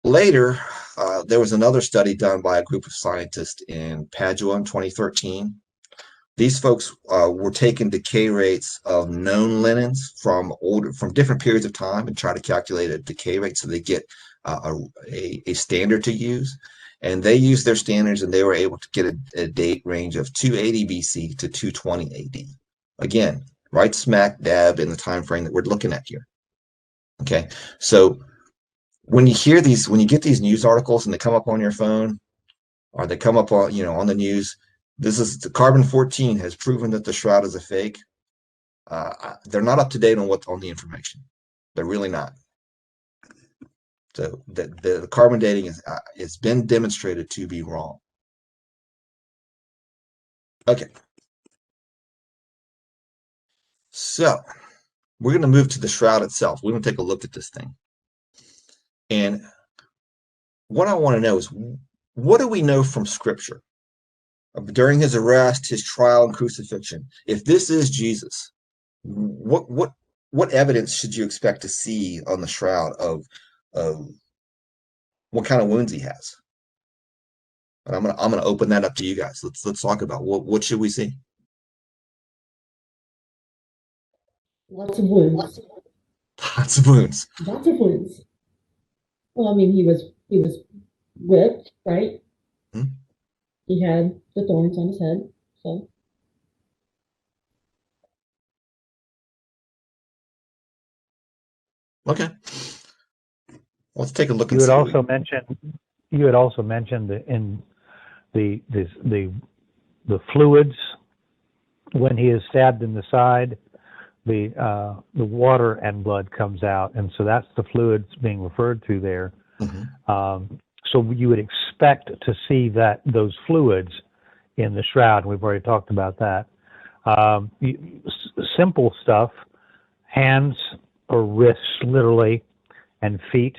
later, there was another study done by a group of scientists in Padua in 2013, These folks were taking decay rates of known linens from different periods of time and try to calculate a decay rate so they get a standard to use. And they used their standards and they were able to get a date range of 280 BC to 220 AD. Again, right smack dab in the time frame that we're looking at here. Okay, so when you get these news articles and they come up on your phone or they come up on on the news, this is the carbon-14 has proven that the shroud is a fake. They're not up to date on the information. They're really not. So the carbon dating is it's been demonstrated to be wrong. Okay. So we're going to move to the shroud itself. We're going to take a look at this thing. And what I want to know is, what do we know from Scripture during his arrest, his trial, and crucifixion? If this is Jesus, what evidence should you expect to see on the shroud of what kind of wounds he has? And I'm gonna open that up to you guys. Let's talk about what should we see? Lots of wounds. Lots of wounds. Lots of wounds. Well, I mean, he was whipped, right? Hmm? He had the thorns on his head. So Okay. Let's take a look You and had see. also mentioned in the fluids when he is stabbed in the side, the water and blood comes out, and so that's the fluids being referred to there. Mm-hmm. So you would expect to see those fluids in the shroud. We've already talked about that. Simple stuff: hands or wrists, literally, and feet,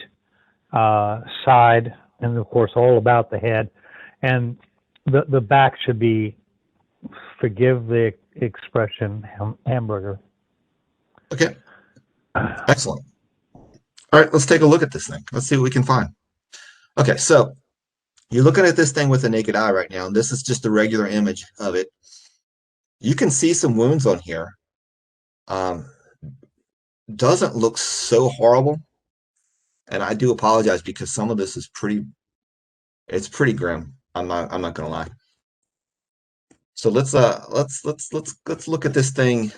side, and of course all about the head, and the back should be, forgive the expression, hamburger. Okay. Excellent. All right, let's take a look at this thing. Let's see what we can find. Okay, so you're looking at this thing with the naked eye right now, and this is just a regular image of it. You can see some wounds on here. Doesn't look so horrible, and I do apologize because some of this is it's pretty grim. I'm not gonna lie. So let's look at this thing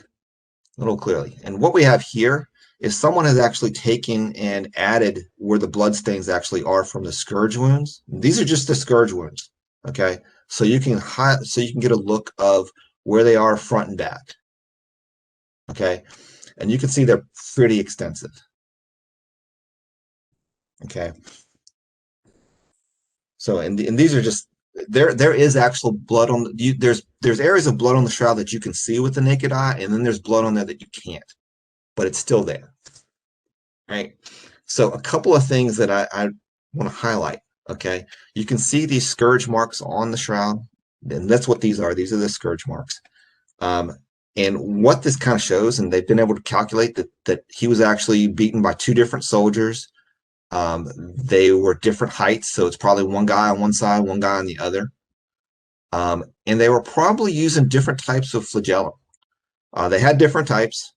a little clearly. And what we have here is someone has actually taken and added where the blood stains actually are from the scourge wounds. These are just the scourge wounds, okay? So you can get a look of where they are front and back, okay? And you can see they're pretty extensive, okay? So and these are just there is actual blood on there's areas of blood on the shroud that you can see with the naked eye, and then there's blood on there that you can't, but it's still there. Right. So a couple of things that I want to highlight. Okay. You can see these scourge marks on the shroud. And that's what these are. These are the scourge marks. And what this kind of shows, and they've been able to calculate that he was actually beaten by two different soldiers. They were different heights. So it's probably one guy on one side, one guy on the other. And they were probably using different types of flagellum. They had different types.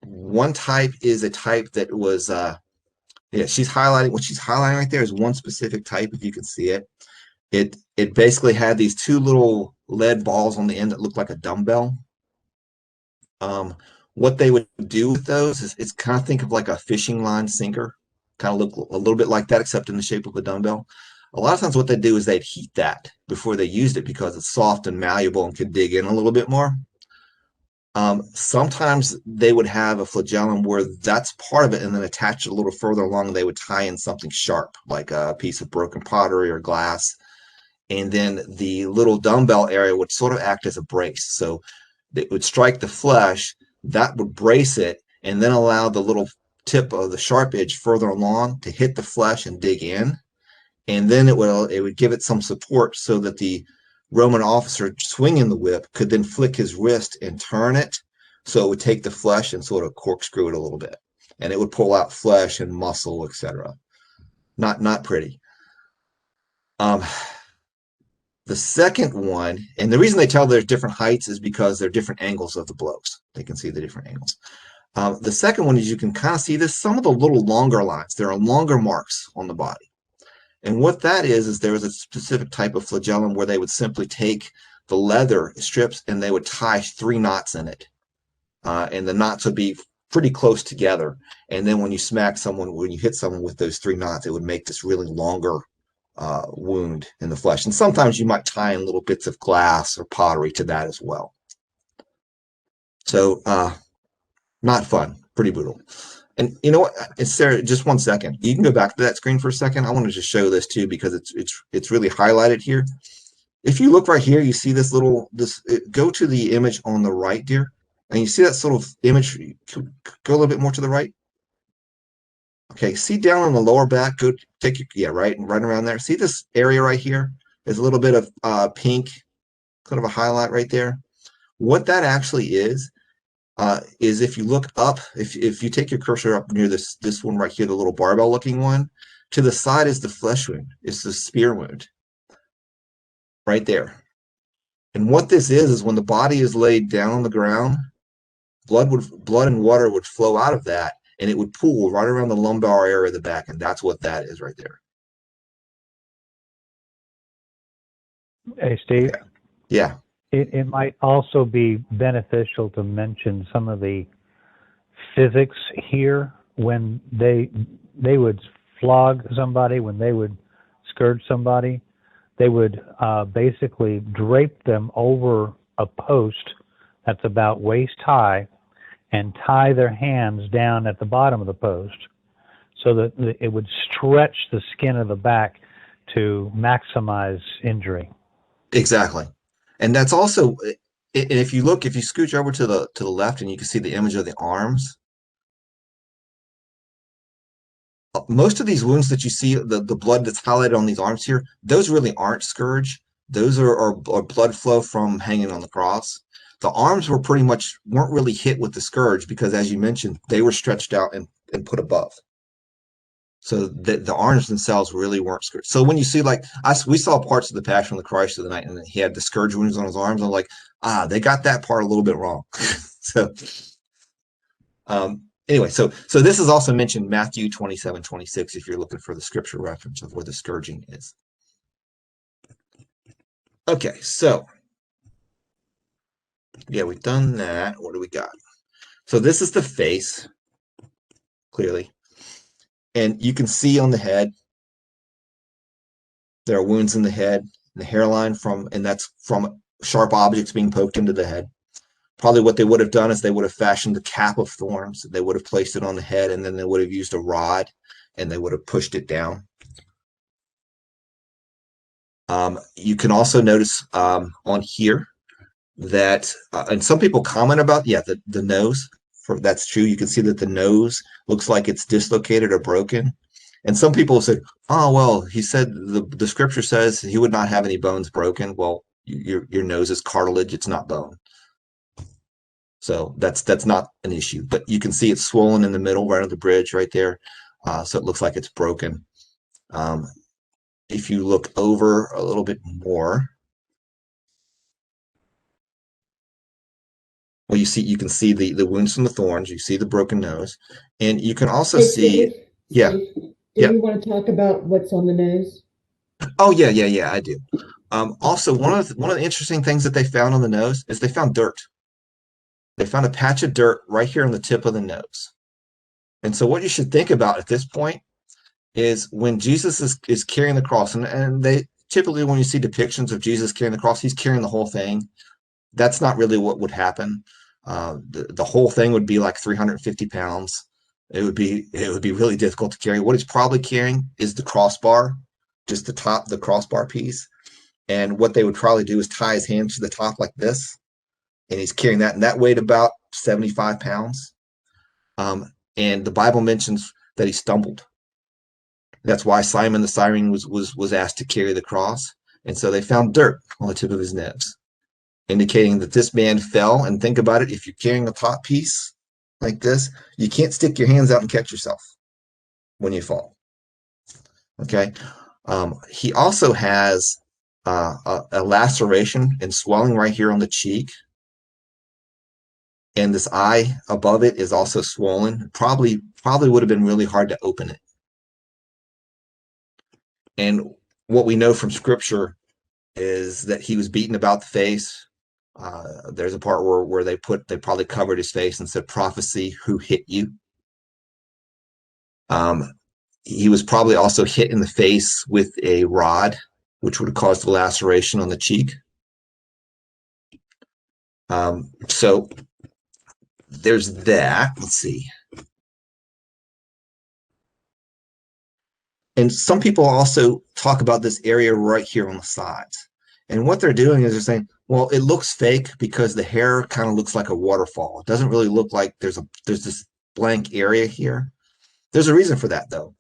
One type is a type that was she's highlighting what she's highlighting right there is one specific type. If you can see it, it basically had these two little lead balls on the end that looked like a dumbbell. What they would do with those is it's kind of think of like a fishing line sinker, kind of look a little bit like that, except in the shape of a dumbbell. A lot of times what they do is they'd heat that before they used it because it's soft and malleable and could dig in a little bit more. Sometimes they would have a flagellum where that's part of it, and then attach it a little further along, they would tie in something sharp, like a piece of broken pottery or glass. And then the little dumbbell area would sort of act as a brace. So it would strike the flesh, that would brace it, and then allow the little tip of the sharp edge further along to hit the flesh and dig in. And then it would give it some support so that the Roman officer swinging the whip could then flick his wrist and turn it, so it would take the flesh and sort of corkscrew it a little bit, and it would pull out flesh and muscle, etc. Not pretty. The second one, and the reason they tell there's different heights is because they're different angles of the blows. They can see the different angles. The second one is you can kind of see this, some of the little longer lines. There are longer marks on the body. And what that is there is a specific type of flagellum where they would simply take the leather strips and they would tie 3 knots in it. And the knots would be pretty close together. And then when you hit someone with those 3 knots, it would make this really longer wound in the flesh. And sometimes you might tie in little bits of glass or pottery to that as well. So not fun, pretty brutal. And you know what, Sarah, just 1 second. You can go back to that screen for a second. I want to just show this too because it's really highlighted here. If you look right here, you see this go to the image on the right, dear, and you see that sort of image. Go a little bit more to the right. Okay, see down on the lower back, right around there. See this area right here? There's a little bit of pink, kind of a highlight right there. What that actually is if you look up, if you take your cursor up near this one right here, the little barbell looking one, to the side is the flesh wound. It's the spear wound right there. And what this is when the body is laid down on the ground, blood and water would flow out of that, and it would pool right around the lumbar area of the back, and that's what that is right there. Hey, Steve. Okay. Yeah. It might also be beneficial to mention some of the physics here when they would flog somebody, when they would scourge somebody. They would basically drape them over a post that's about waist high and tie their hands down at the bottom of the post so that it would stretch the skin of the back to maximize injury. Exactly. And that's also, and if you scooch over to the left and you can see the image of the arms, most of these wounds that you see, the blood that's highlighted on these arms here, those really aren't scourge. Those are blood flow from hanging on the cross. The arms weren't really hit with the scourge because, as you mentioned, they were stretched out and put above. So the arms themselves really weren't scourged. So when you see, we saw parts of the Passion of the Christ of the night, and he had the scourge wounds on his arms. I'm like, they got that part a little bit wrong. So anyway, so this is also mentioned Matthew 27:26 if you're looking for the scripture reference of where the scourging is. Okay, so yeah, we've done that. What do we got? So this is the face, clearly. And you can see on the head, there are wounds in the head, the hairline and that's from sharp objects being poked into the head. Probably what they would have done is they would have fashioned the cap of thorns. They would have placed it on the head, and then they would have used a rod, and they would have pushed it down. You can also notice on here that, and some people comment about, the nose. That's true. You can see that the nose looks like it's dislocated or broken. And some people have said, oh, well, he said the scripture says he would not have any bones broken. Well, your nose is cartilage. It's not bone. So that's not an issue. But you can see it's swollen in the middle, right on the bridge right there. So it looks like it's broken. If you look over a little bit more, well, you can see the wounds from the thorns. You see the broken nose, and you can also see. Steve, do you want to talk about what's on the nose? Oh yeah, I do. Also, one of the interesting things that they found on the nose is they found dirt. They found a patch of dirt right here on the tip of the nose. And so what you should think about at this point is when Jesus is carrying the cross, and they typically, when you see depictions of Jesus carrying the cross, he's carrying the whole thing. That's not really what would happen. The whole thing would be like 350 pounds. It would be really difficult to carry. What he's probably carrying is the crossbar, just the crossbar piece. And what they would probably do is tie his hands to the top like this, and he's carrying that, and that weighed about 75 pounds. And the Bible mentions that he stumbled. That's why Simon the Cyrene was asked to carry the cross. And so they found dirt on the tip of his nose, indicating that this man fell. And think about it, if you're carrying a top piece like this, you can't stick your hands out and catch yourself when you fall. Okay. He also has a laceration and swelling right here on the cheek. And this eye above it is also swollen. Probably would have been really hard to open it. And what we know from scripture is that he was beaten about the face. There's a part where they probably covered his face and said, "Prophecy, who hit you?" He was probably also hit in the face with a rod, which would have caused a laceration on the cheek. So there's that. Let's see. And some people also talk about this area right here on the sides. And what they're doing is they're saying, well, it looks fake because the hair kind of looks like a waterfall. It doesn't really look like there's this blank area here. There's a reason for that, though.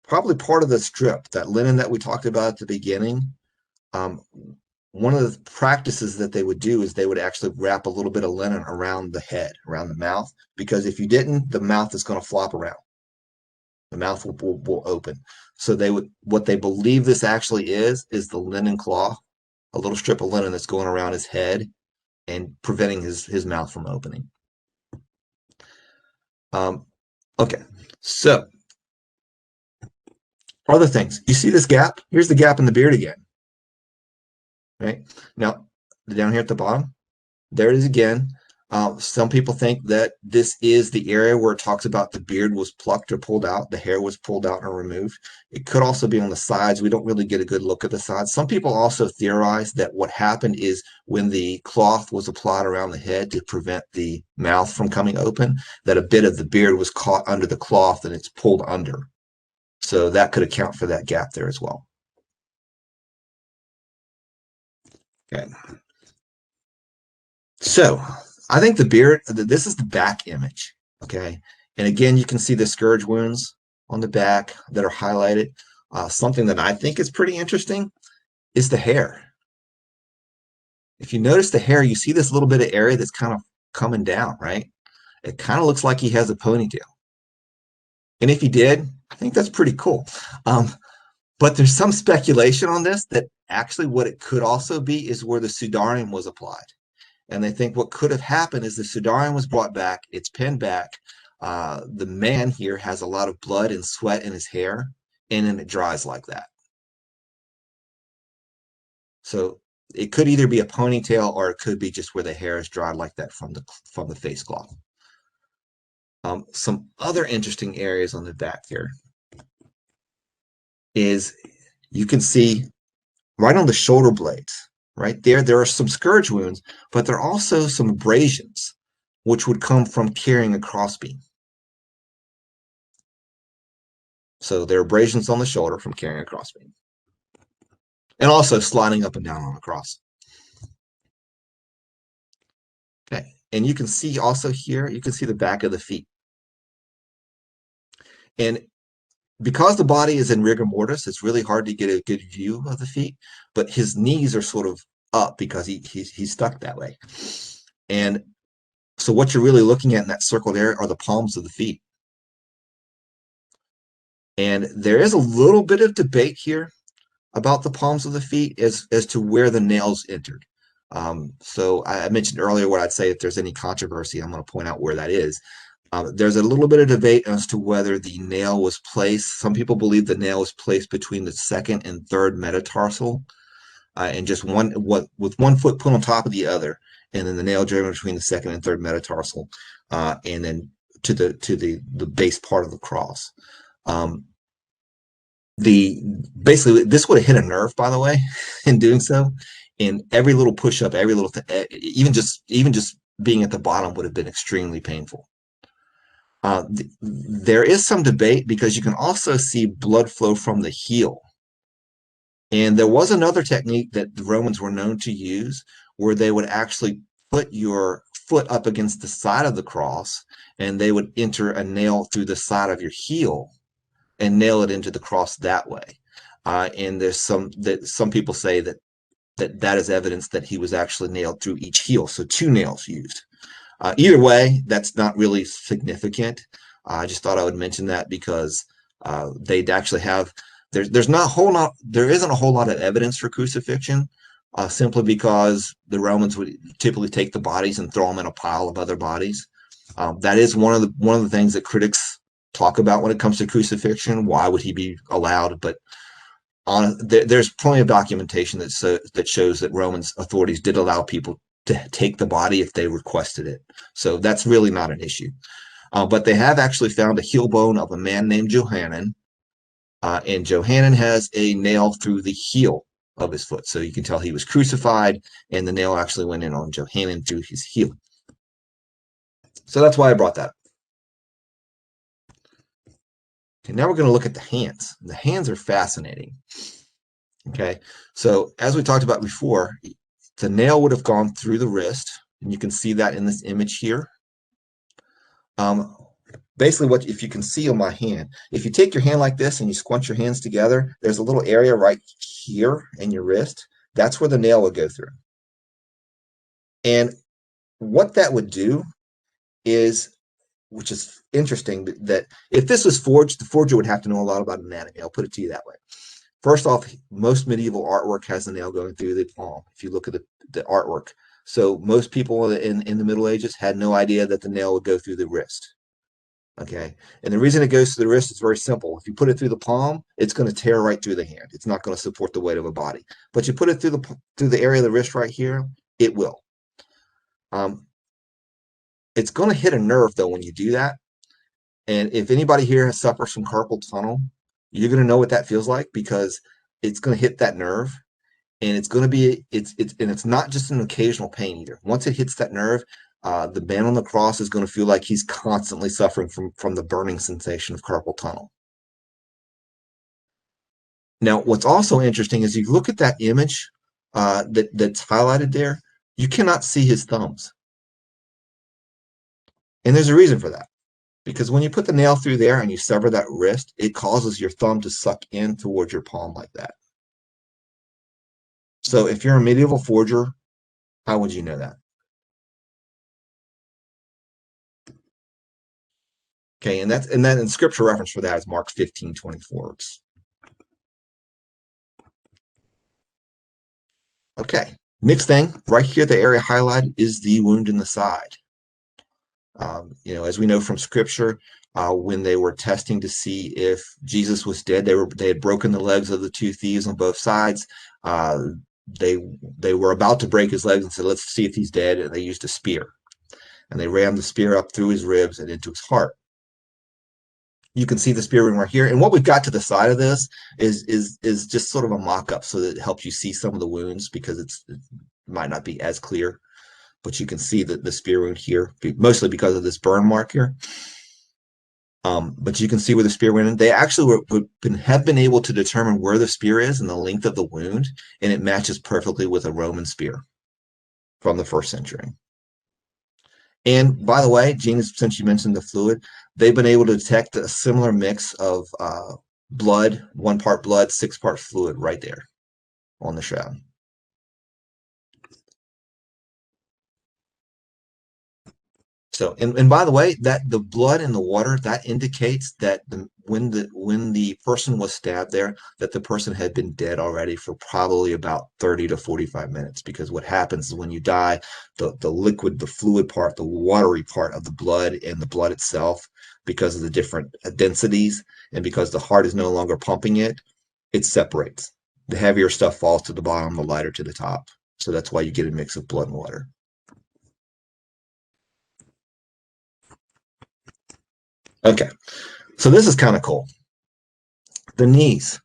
Probably part of the strip, that linen that we talked about at the beginning. One of the practices that they would do is they would actually wrap a little bit of linen around the head, around the mouth, because if you didn't, the mouth is going to flop around. The mouth will open. So what they believe this actually is the linen cloth, a little strip of linen that's going around his head and preventing his mouth from opening. Okay, so other things. You see this gap? Here's the gap in the beard again. Right? Now, down here at the bottom, there it is again. Some people think that this is the area where it talks about the beard was plucked or pulled out, the hair was pulled out or removed. It could also be on the sides. We don't really get a good look at the sides. Some people also theorize that what happened is when the cloth was applied around the head to prevent the mouth from coming open, that a bit of the beard was caught under the cloth and it's pulled under. So that could account for that gap there as well. Okay. So I think the beard, this is the back image, okay? And again, you can see the scourge wounds on the back that are highlighted. Something that I think is pretty interesting is the hair. If you notice the hair, you see this little bit of area that's kind of coming down, right? It kind of looks like he has a ponytail. And if he did, I think that's pretty cool. But there's some speculation on this that actually what it could also be is where the Sudarium was applied. And they think what could have happened is the Sudarium was brought back, it's pinned back. The man here has a lot of blood and sweat in his hair, and then it dries like that. So it could either be a ponytail or it could be just where the hair is dried like that from the face cloth. Some other interesting areas on the back here is you can see right on the shoulder blades, right there are some scourge wounds, but there are also some abrasions, which would come from carrying a crossbeam. So there are abrasions on the shoulder from carrying a crossbeam. And also sliding up and down on a cross. Okay, and you can see also here, you can see the back of the feet. And because the body is in rigor mortis, it's really hard to get a good view of the feet, but his knees are sort of up because he's stuck that way. And so what you're really looking at in that circled area are the palms of the feet. And there is a little bit of debate here about the palms of the feet as to where the nails entered. So I mentioned earlier what I'd say if there's any controversy, I'm going to point out where that is. There's a little bit of debate as to whether the nail was placed. Some people believe the nail was placed between the second and third metatarsal, and just with one foot put on top of the other, and then the nail driven between the second and third metatarsal, and then to the base part of the cross. Basically this would have hit a nerve, by the way, in doing so. And every little push up, every little even just being at the bottom would have been extremely painful. There is some debate because you can also see blood flow from the heel. And there was another technique that the Romans were known to use where they would actually put your foot up against the side of the cross and they would enter a nail through the side of your heel and nail it into the cross that way. And there's some people say that is evidence that he was actually nailed through each heel. So 2 nails used. Either way, that's not really significant. I just thought I would mention that because they'd actually have There's not a whole lot, there isn't a whole lot of evidence for crucifixion, simply because the Romans would typically take the bodies and throw them in a pile of other bodies. That is one of the things that critics talk about when it comes to crucifixion. Why would he be allowed? But there's plenty of documentation that shows that Romans authorities did allow people to take the body if they requested it. So that's really not an issue. But they have actually found a heel bone of a man named Johanan, and Johanan has a nail through the heel of his foot. So you can tell he was crucified, and the nail actually went in on Johanan through his heel. So that's why I brought that up. Okay, now we're going to look at the hands. The hands are fascinating. Okay, so as we talked about before, the nail would have gone through the wrist, and you can see that in this image here. Basically, what if you can see on my hand, if you take your hand like this and you squint your hands together, there's a little area right here in your wrist. That's where the nail would go through. And what that would do is, which is interesting, that if this was forged, the forger would have to know a lot about anatomy. I'll put it to you that way. First off, most medieval artwork has the nail going through the palm. If you look at the artwork, so most people in the Middle Ages had no idea that the nail would go through the wrist. Okay, and the reason it goes to the wrist is very simple. If you put it through the palm, it's going to tear right through the hand. It's not going to support the weight of a body. But you put it through the area of the wrist right here, it will. It's going to hit a nerve though when you do that. And if anybody here has suffered from carpal tunnel, you're going to know what that feels like, because it's going to hit that nerve, and it's going to be it's not just an occasional pain either. Once it hits that nerve, the man on the cross is going to feel like he's constantly suffering from the burning sensation of carpal tunnel. Now, what's also interesting is you look at that image that's highlighted there, you cannot see his thumbs. And there's a reason for that. Because when you put the nail through there and you sever that wrist, it causes your thumb to suck in towards your palm like that. So if you're a medieval forger, how would you know that? Okay, and then in scripture reference for that is Mark 15:24. Okay, next thing, right here, the area highlighted is the wound in the side. As we know from scripture, when they were testing to see if Jesus was dead, they had broken the legs of the two thieves on both sides. They were about to break his legs and said, "Let's see if he's dead." And they used a spear, and they rammed the spear up through his ribs and into his heart. You can see the spear wound right here. And what we've got to the side of this is just sort of a mock-up, so that it helps you see some of the wounds, because it might not be as clear. But you can see the spear wound here, mostly because of this burn mark here. But you can see where the spear went in. They actually have been able to determine where the spear is and the length of the wound, and it matches perfectly with a Roman spear from the 1st century. And by the way, Gene, since you mentioned the fluid, they've been able to detect a similar mix of blood, 1 part blood, 6 part fluid right there on the shroud. So, and by the way, that the blood in the water, that indicates that when the person was stabbed there, that the person had been dead already for probably about 30 to 45 minutes. Because what happens is when you die, the liquid, the fluid part, the watery part of the blood and the blood itself, because of the different densities and because the heart is no longer pumping it, it separates. The heavier stuff falls to the bottom, the lighter to the top. So that's why you get a mix of blood and water. Okay, so this is kind of cool. The knees.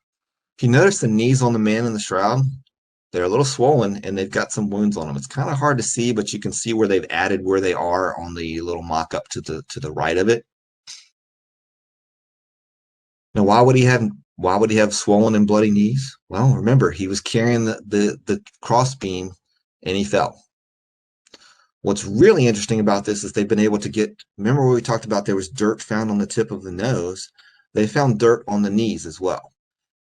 If you notice the knees on the man in the shroud, they're a little swollen and they've got some wounds on them. It's kind of hard to see, but you can see where they've added where they are on the little mock-up to the right of it. Now, why would he have swollen and bloody knees? Well, remember, he was carrying the crossbeam and he fell. What's really interesting about this is they've been able to remember what we talked about, there was dirt found on the tip of the nose. They found dirt on the knees as well.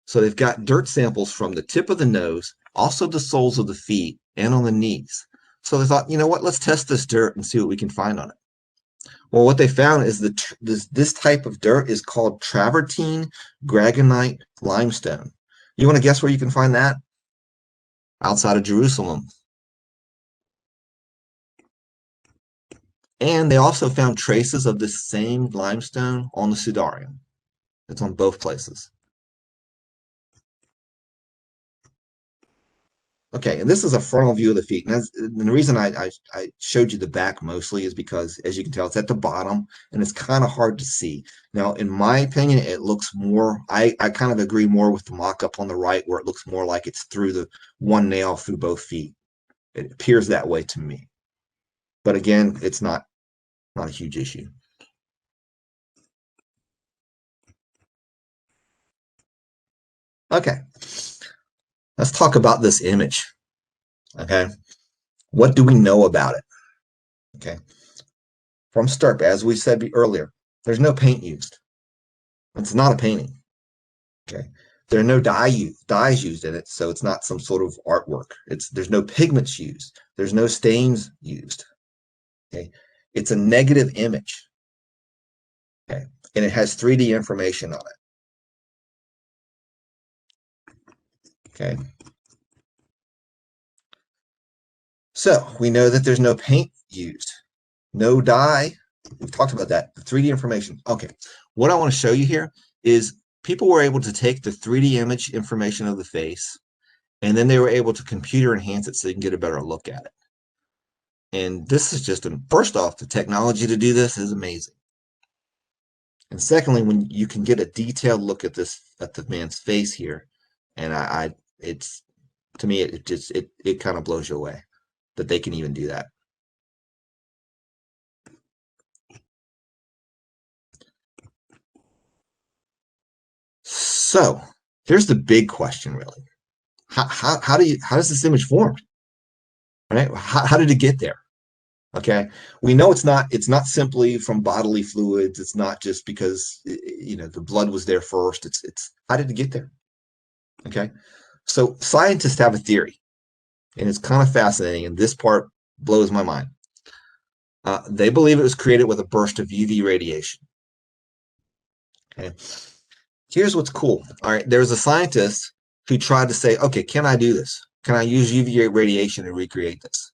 So they've got dirt samples from the tip of the nose, also the soles of the feet, and on the knees. So they thought, you know what, let's test this dirt and see what we can find on it. Well, what they found is that this type of dirt is called travertine gragonite limestone. You want to guess where you can find that? Outside of Jerusalem. And they also found traces of the same limestone on the Sudarium. It's on both places. Okay, and this is a frontal view of the feet. And the reason I showed you the back mostly is because, as you can tell, it's at the bottom and it's kind of hard to see. Now, in my opinion, it looks more, I kind of agree more with the mock-up on the right, where it looks more like it's through the one nail through both feet. It appears that way to me. But again, it's not a huge issue. Okay, let's talk about this image. Okay, what do we know about it? Okay, from STERP, as we said earlier, there's no paint used. It's not a painting. Okay, there are no dyes used in it, so it's not some sort of artwork. There's no pigments used. There's no stains used. Okay, it's a negative image. Okay, and it has 3D information on it. Okay, so we know that there's no paint used, no dye. We've talked about that. The 3D information. Okay, what I want to show you here is people were able to take the 3D image information of the face, and then they were able to computer enhance it so you can get a better look at it. And this is just, first off, the technology to do this is amazing. And secondly, when you can get a detailed look at this, at the man's face here, and it's, to me, it kind of blows you away that they can even do that. So here's the big question, really. How does this image form? Right? How did it get there? Okay, we know it's not simply from bodily fluids. It's not just because the blood was there first. It's how did it get there? Okay, so scientists have a theory, and it's kind of fascinating, and this part blows my mind. They believe it was created with a burst of UV radiation. Okay, here's what's cool. All right, there was a scientist who tried to say, okay, can I do this? Can I use UV radiation to recreate this?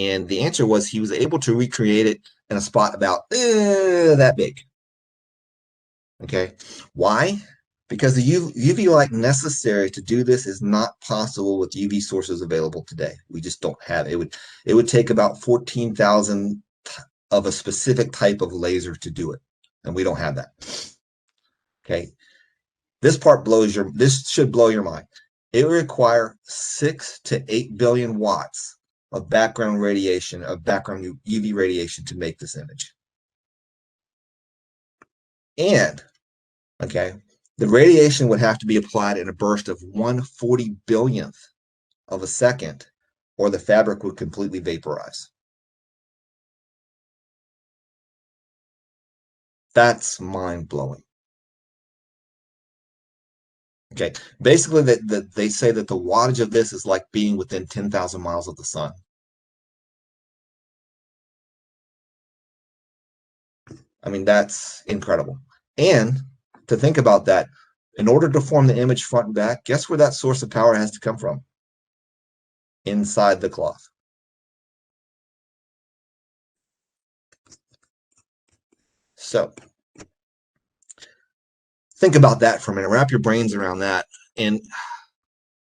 And the answer was he was able to recreate it in a spot about that big. Okay, why? Because the UV light necessary to do this is not possible with UV sources available today. We just don't have it. It would take about 14,000 of a specific type of laser to do it, and we don't have that. Okay, this should blow your mind. It would require 6 to 8 billion watts of background radiation, of background UV radiation to make this image. And, okay, the radiation would have to be applied in a burst of 1/40 billionth of a second, or the fabric would completely vaporize. That's mind-blowing. Okay, basically they say that the wattage of this is like being within 10,000 miles of the sun. I mean, that's incredible. And to think about that, in order to form the image front and back, guess where that source of power has to come from? Inside the cloth. So think about that for a minute. Wrap your brains around that. And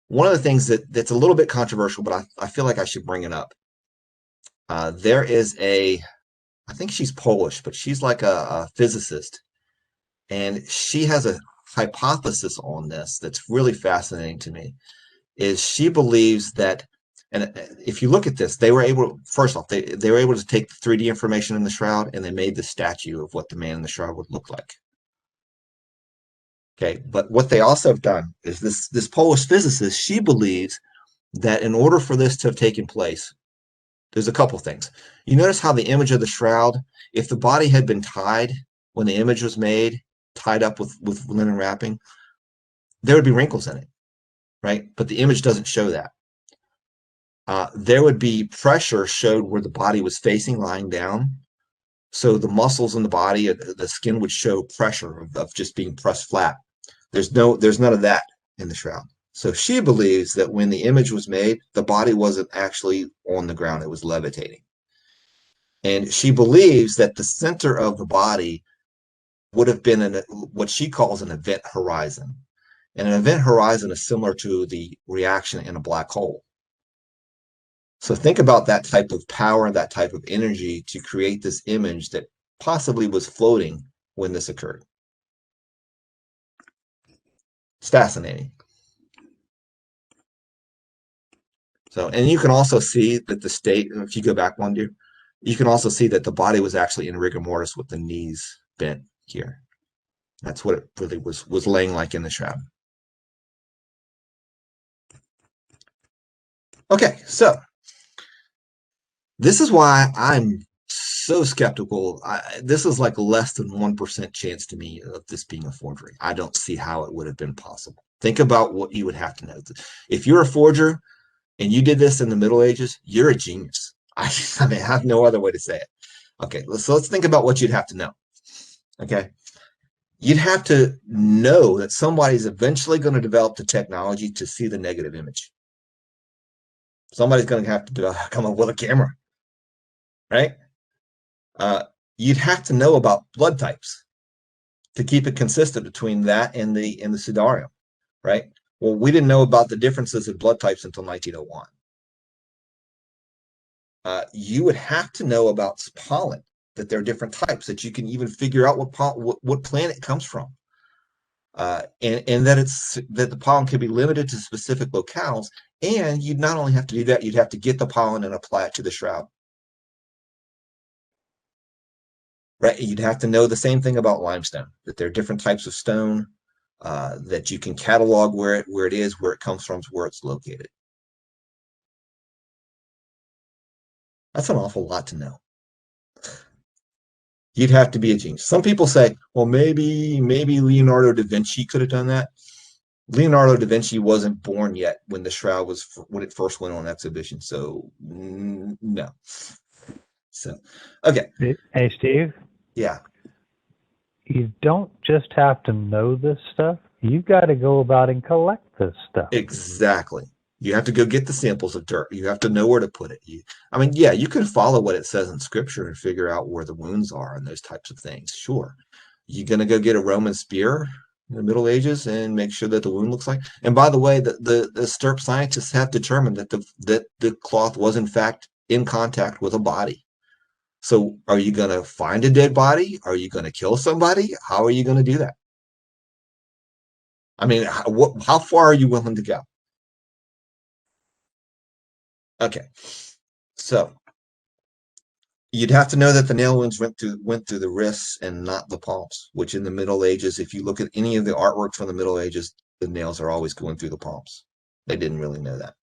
one of the things that's a little bit controversial, but I feel like I should bring it up. There is I think she's Polish, but she's like a physicist. And she has a hypothesis on this that's really fascinating to me. Is she believes that, and if you look at this, they were able, first off, they were able to take the 3D information in the shroud, and they made the statue of what the man in the shroud would look like. Okay, but what they also have done is this Polish physicist, she believes that in order for this to have taken place, there's a couple things. You notice how the image of the shroud, if the body had been tied when the image was made, tied up with linen wrapping, there would be wrinkles in it, right? But the image doesn't show that. There would be pressure showed where the body was facing, lying down, So the muscles in the body, the skin would show pressure of just being pressed flat. There's none of that in the shroud. So she believes that when the image was made, the body wasn't actually on the ground, it was levitating. And she believes that the center of the body would have been what she calls an event horizon. And an event horizon is similar to the reaction in a black hole. So think about that type of power, that type of energy to create this image that possibly was floating when this occurred. It's fascinating. So, and you can also see that the state, if you go back one, dear, you can also see that the body was actually in rigor mortis with the knees bent here. That's what it really was laying like in the shroud. Okay, so this is why I'm so skeptical. This is like less than 1% chance to me of this being a forgery. I don't see how it would have been possible. Think about what you would have to know. If you're a forger and you did this in the Middle Ages, you're a genius. I mean, I have no other way to say it. Okay, so let's think about what you'd have to know. Okay, you'd have to know that somebody's eventually going to develop the technology to see the negative image. Somebody's going to have to come up with a camera, right? You'd have to know about blood types to keep it consistent between that and the Sudarium, right? Well, we didn't know about the differences in blood types until 1901. You would have to know about pollen, that there are different types, that you can even figure out what plant it comes from, and that the pollen can be limited to specific locales. And you'd not only have to do that, you'd have to get the pollen and apply it to the shroud. Right, you'd have to know the same thing about limestone, that there are different types of stone, that you can catalog where it is, where it comes from, where it's located. That's an awful lot to know. You'd have to be a genius. Some people say, well, maybe Leonardo da Vinci could have done that. Leonardo da Vinci wasn't born yet when the shroud was when it first went on exhibition. So no. So okay. Hey, Steve. Yeah. You don't just have to know this stuff. You've got to go about and collect this stuff. Exactly. You have to go get the samples of dirt. You have to know where to put it. I mean, yeah, you can follow what it says in scripture and figure out where the wounds are and those types of things. Sure. You're going to go get a Roman spear in the Middle Ages and make sure that the wound looks like. And by the way, the stirp scientists have determined that the cloth was in fact in contact with a body. So are you going to find a dead body? Are you going to kill somebody? How are you going to do that? I mean, how far are you willing to go? Okay, so you'd have to know that the nail wounds went through the wrists and not the palms, which in the Middle Ages, if you look at any of the artwork from the Middle Ages, the nails are always going through the palms. They didn't really know that.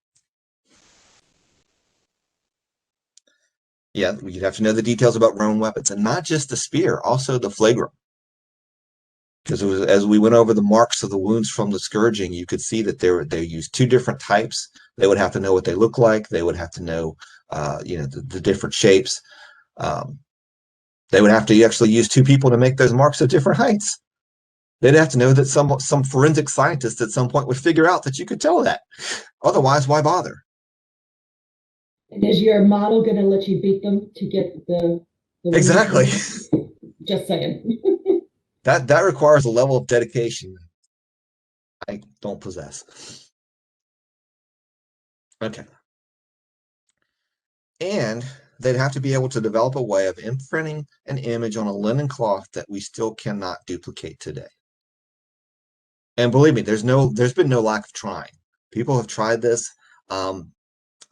Yeah, you'd have to know the details about Roman weapons, and not just the spear, also the flagrum. Because as we went over the marks of the wounds from the scourging, you could see that they used two different types. They would have to know what they look like. They would have to know, the different shapes. They would have to actually use two people to make those marks of different heights. They'd have to know that some forensic scientist at some point would figure out that you could tell that. Otherwise, why bother? And is your model going to let you beat them to get the Exactly. Just saying. That requires a level of dedication I don't possess. Okay. And they'd have to be able to develop a way of imprinting an image on a linen cloth that we still cannot duplicate today. And believe me, there's been no lack of trying. People have tried this.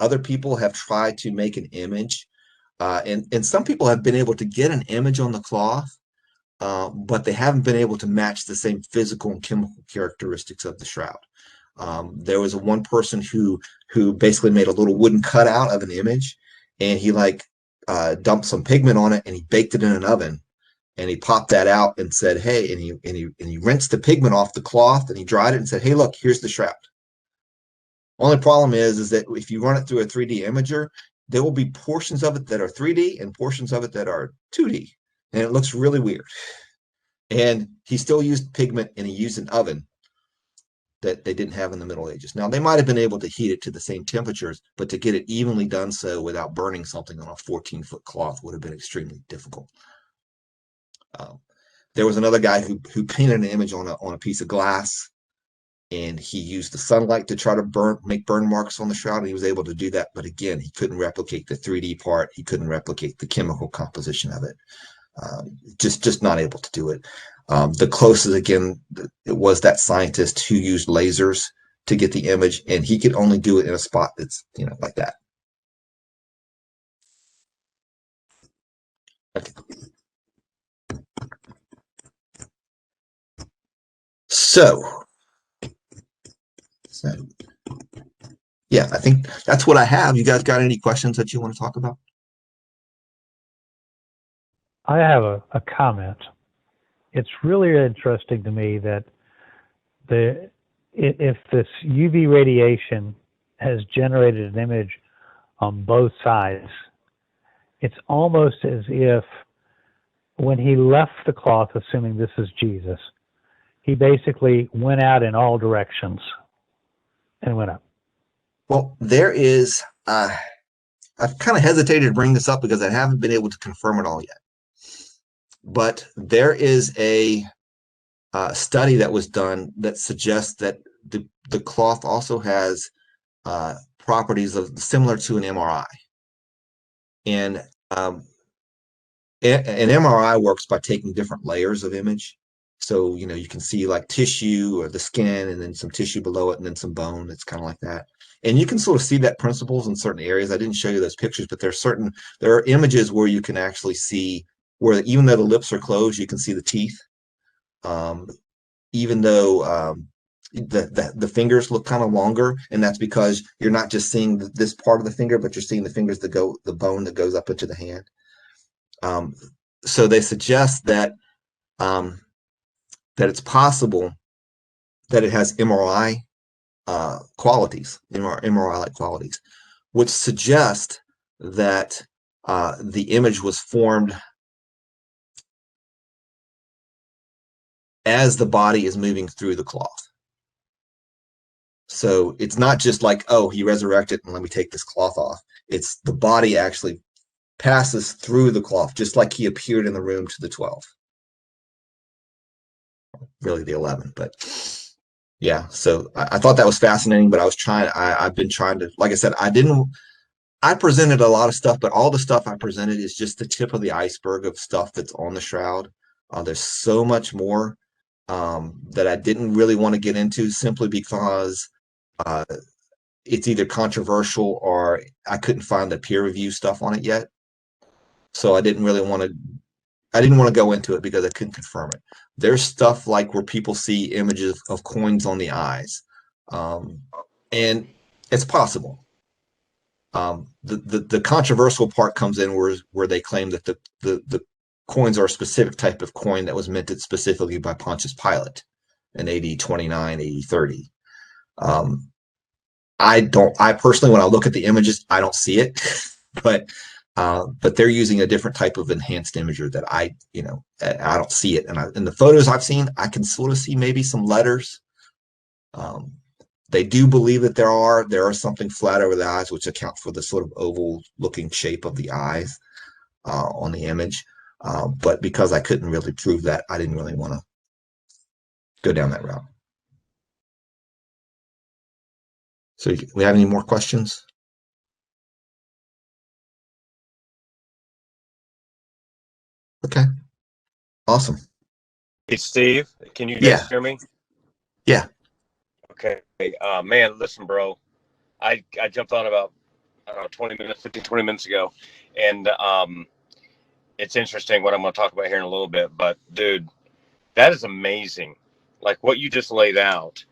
Other people have tried to make an image, and some people have been able to get an image on the cloth, but they haven't been able to match the same physical and chemical characteristics of the shroud. There was one person who basically made a little wooden cutout of an image, and he dumped some pigment on it, and he baked it in an oven, and he popped that out and said, "Hey," and he rinsed the pigment off the cloth, and he dried it and said, "Hey, look, here's the shroud." Only problem is that if you run it through a 3D imager, there will be portions of it that are 3D and portions of it that are 2D. and it looks really weird. And he still used pigment, and he used an oven that they didn't have in the Middle Ages. Now, they might have been able to heat it to the same temperatures, but to get it evenly done so without burning something on a 14-foot cloth would have been extremely difficult. There was another guy who painted an image on a piece of glass, and he used the sunlight to try to make burn marks on the shroud, and he was able to do that. But again, he couldn't replicate the 3D part. He couldn't replicate the chemical composition of it. Just not able to do it. The closest, again, it was that scientist who used lasers to get the image, and he could only do it in a spot that's, like that. Okay. So, yeah, I think that's what I have. You guys got any questions that you want to talk about? I have a comment. It's really interesting to me that if this UV radiation has generated an image on both sides, it's almost as if when he left the cloth, assuming this is Jesus, he basically went out in all directions and went up. Well, there is, I've kind of hesitated to bring this up because I haven't been able to confirm it all yet. But there is a study that was done that suggests that the cloth also has properties similar to an MRI. And an MRI works by taking different layers of image. So, you can see like tissue or the skin, and then some tissue below it, and then some bone. It's kind of like that. And you can sort of see that principles in certain areas. I didn't show you those pictures, but there are images where you can actually see where, even though the lips are closed, you can see the teeth. Even though the fingers look kind of longer, and that's because you're not just seeing this part of the finger, but you're seeing the bone that goes up into the hand. So they suggest that it's possible that it has MRI qualities, MRI-like qualities, which suggest that the image was formed as the body is moving through the cloth. So it's not just like, oh, he resurrected and let me take this cloth off. It's the body actually passes through the cloth, just like he appeared in the room to the 12. Really the 11, but yeah. So I thought that was fascinating, but I've been trying to, like I said, I presented a lot of stuff, but all the stuff I presented is just the tip of the iceberg of stuff that's on the shroud. There's so much more that I didn't really want to get into, simply because it's either controversial or I couldn't find the peer review stuff on it yet. So I didn't want to go into it because I couldn't confirm it. There's stuff like where people see images of coins on the eyes, and it's possible. The controversial part comes in where they claim that the coins are a specific type of coin that was minted specifically by Pontius Pilate in AD 29, AD 30. I personally, when I look at the images, I don't see it, but they're using a different type of enhanced imager that I don't see it. And in the photos I've seen, I can sort of see maybe some letters. They do believe that there are something flat over the eyes, which account for the sort of oval looking shape of the eyes on the image. But because I couldn't really prove that, I didn't really want to go down that route. So we have any more questions? Okay. Awesome. Hey, Steve, can you Yeah. guys hear me? Yeah. Okay. Man, listen, bro. I jumped on about, I don't know, 20 minutes ago. And it's interesting what I'm going to talk about here in a little bit. But, dude, that is amazing. Like what you just laid out.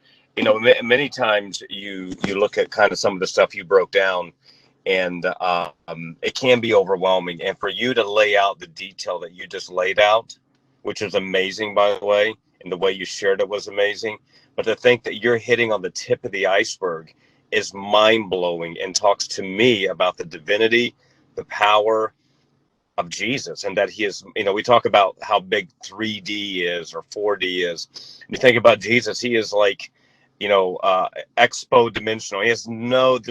Many times you look at kind of some of the stuff you broke down, and it can be overwhelming. And for you to lay out the detail that you just laid out, which is amazing, by the way, and the way you shared it was amazing. But to think that you're hitting on the tip of the iceberg is mind-blowing and talks to me about the divinity, the power, of Jesus, and that he is, we talk about how big 3D is or 4D is. You think about Jesus, he is like, expo dimensional. There's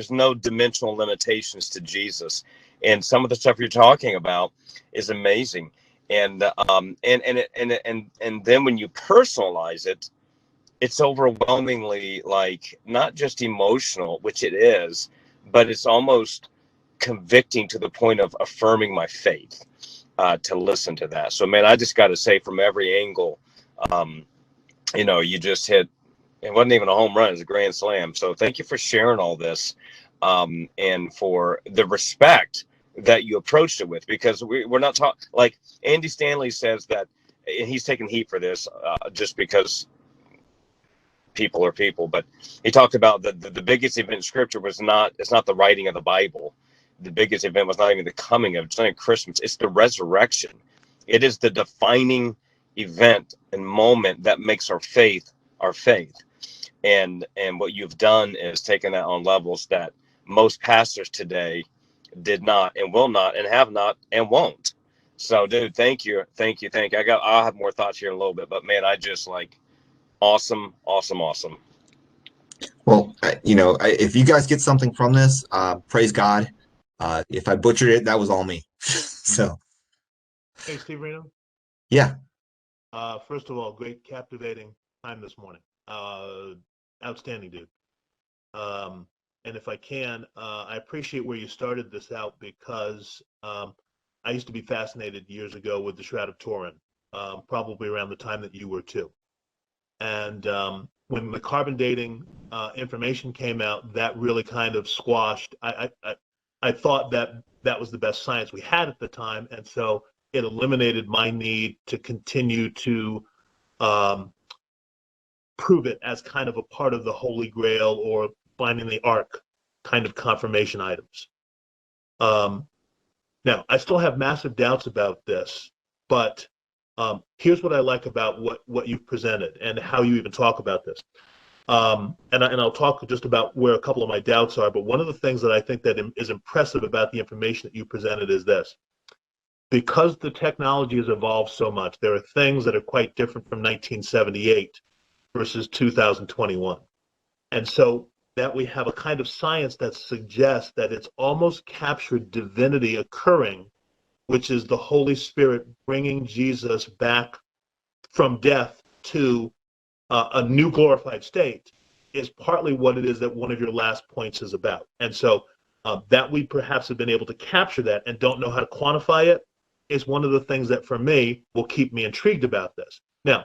no dimensional limitations to Jesus. And some of the stuff you're talking about is amazing. And then when you personalize it, it's overwhelmingly, like, not just emotional, which it is, but it's almost convicting to the point of affirming my faith, to listen to that. So, man, I just got to say, from every angle, um, you just hit. It wasn't even a home run; it was a grand slam. So, thank you for sharing all this, and for the respect that you approached it with, because we're not talking like Andy Stanley says that, and he's taking heat for this, just because people are people. But he talked about the biggest event in Scripture it's not the writing of the Bible. The biggest event was not even the coming of, it's not even Christmas, it's the resurrection. It is the defining event and moment that makes our faith our faith. And what you've done is taken that on levels that most pastors today did not, and will not, and have not, and won't. So, dude, thank you. I'll have more thoughts here in a little bit, but man, I just like, awesome, awesome, awesome. Well, if you guys get something from this, praise God. If I butchered it, that was all me. So, Hey, Steve Reno. yeah. First of all, great, captivating time this morning. Outstanding, dude. And if I can, I appreciate where you started this out, because I used to be fascinated years ago with the Shroud of Turin, probably around the time that you were too. And when the carbon dating information came out, that really kind of squashed. I thought that was the best science we had at the time, and so it eliminated my need to continue to prove it as kind of a part of the Holy Grail or finding the Ark kind of confirmation items. Now, I still have massive doubts about this, but here's what I like about what you've presented and how you even talk about this. And I'll talk just about where a couple of my doubts are, but one of the things that I think that is impressive about the information that you presented is this. Because the technology has evolved so much, there are things that are quite different from 1978 versus 2021. And so that we have a kind of science that suggests that it's almost captured divinity occurring, which is the Holy Spirit bringing Jesus back from death to a new glorified state, is partly what it is that one of your last points is about. And so that we perhaps have been able to capture that and don't know how to quantify it is one of the things that, for me, will keep me intrigued about this. Now,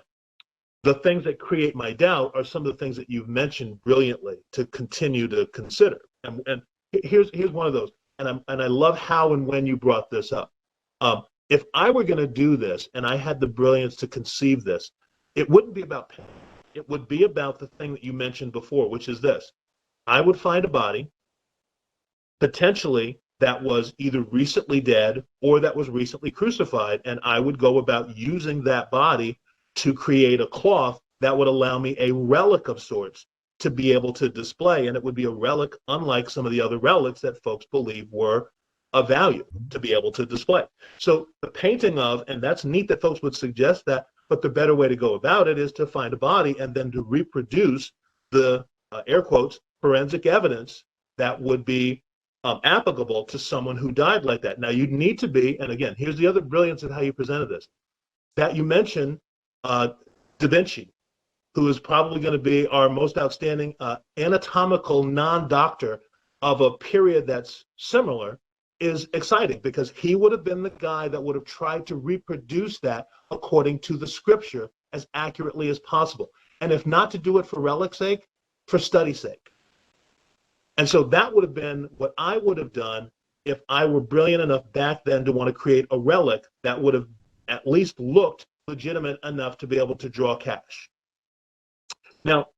the things that create my doubt are some of the things that you've mentioned brilliantly to continue to consider. And here's one of those. And I love how and when you brought this up. If I were going to do this and I had the brilliance to conceive this, it wouldn't be about pain. It would be about the thing that you mentioned before, which is this. I would find a body, potentially, that was either recently dead or that was recently crucified, and I would go about using that body to create a cloth that would allow me a relic of sorts to be able to display, and it would be a relic unlike some of the other relics that folks believe were of value to be able to display. So the painting of, and that's neat that folks would suggest that, but the better way to go about it is to find a body and then to reproduce the, air quotes, forensic evidence that would be applicable to someone who died like that. Now, you'd need to be, and again, here's the other brilliance of how you presented this, that you mentioned Da Vinci, who is probably going to be our most outstanding anatomical non-doctor of a period that's similar, is exciting because he would have been the guy that would have tried to reproduce that according to the scripture as accurately as possible. And if not to do it for relic's sake, for study's sake. And so that would have been what I would have done if I were brilliant enough back then to want to create a relic that would have at least looked legitimate enough to be able to draw cash. Now,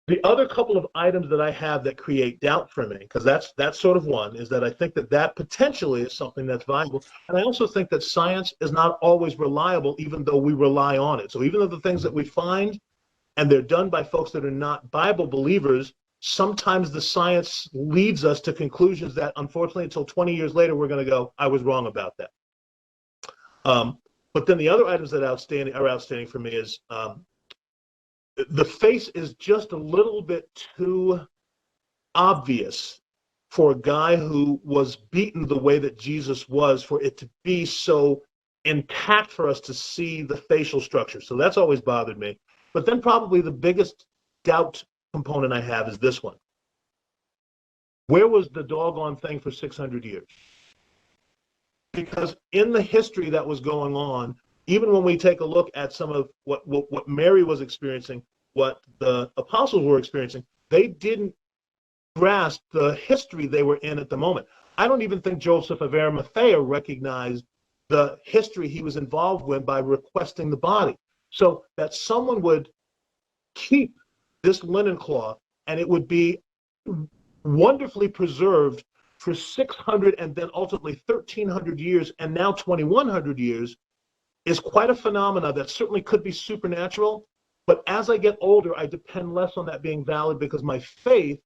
the other couple of items that I have that create doubt for me, because that's sort of one, is that I think that potentially is something that's viable. And I also think that science is not always reliable, even though we rely on it. So even though the things that we find, and they're done by folks that are not Bible believers, sometimes the science leads us to conclusions that, unfortunately, until 20 years later, we're going to go, I was wrong about that. But then the other items that are outstanding for me is the face is just a little bit too obvious for a guy who was beaten the way that Jesus was, for it to be so intact for us to see the facial structure. So that's always bothered me. But then probably the biggest doubt component I have is this one. Where was the doggone thing for 600 years? Because in the history that was going on, even when we take a look at some of what Mary was experiencing, what the apostles were experiencing, they didn't grasp the history they were in at the moment. I don't even think Joseph of Arimathea recognized the history he was involved with by requesting the body. So that someone would keep this linen cloth and it would be wonderfully preserved for 600 and then ultimately 1,300 years and now 2,100 years is quite a phenomena that certainly could be supernatural. But as I get older, I depend less on that being valid because my faith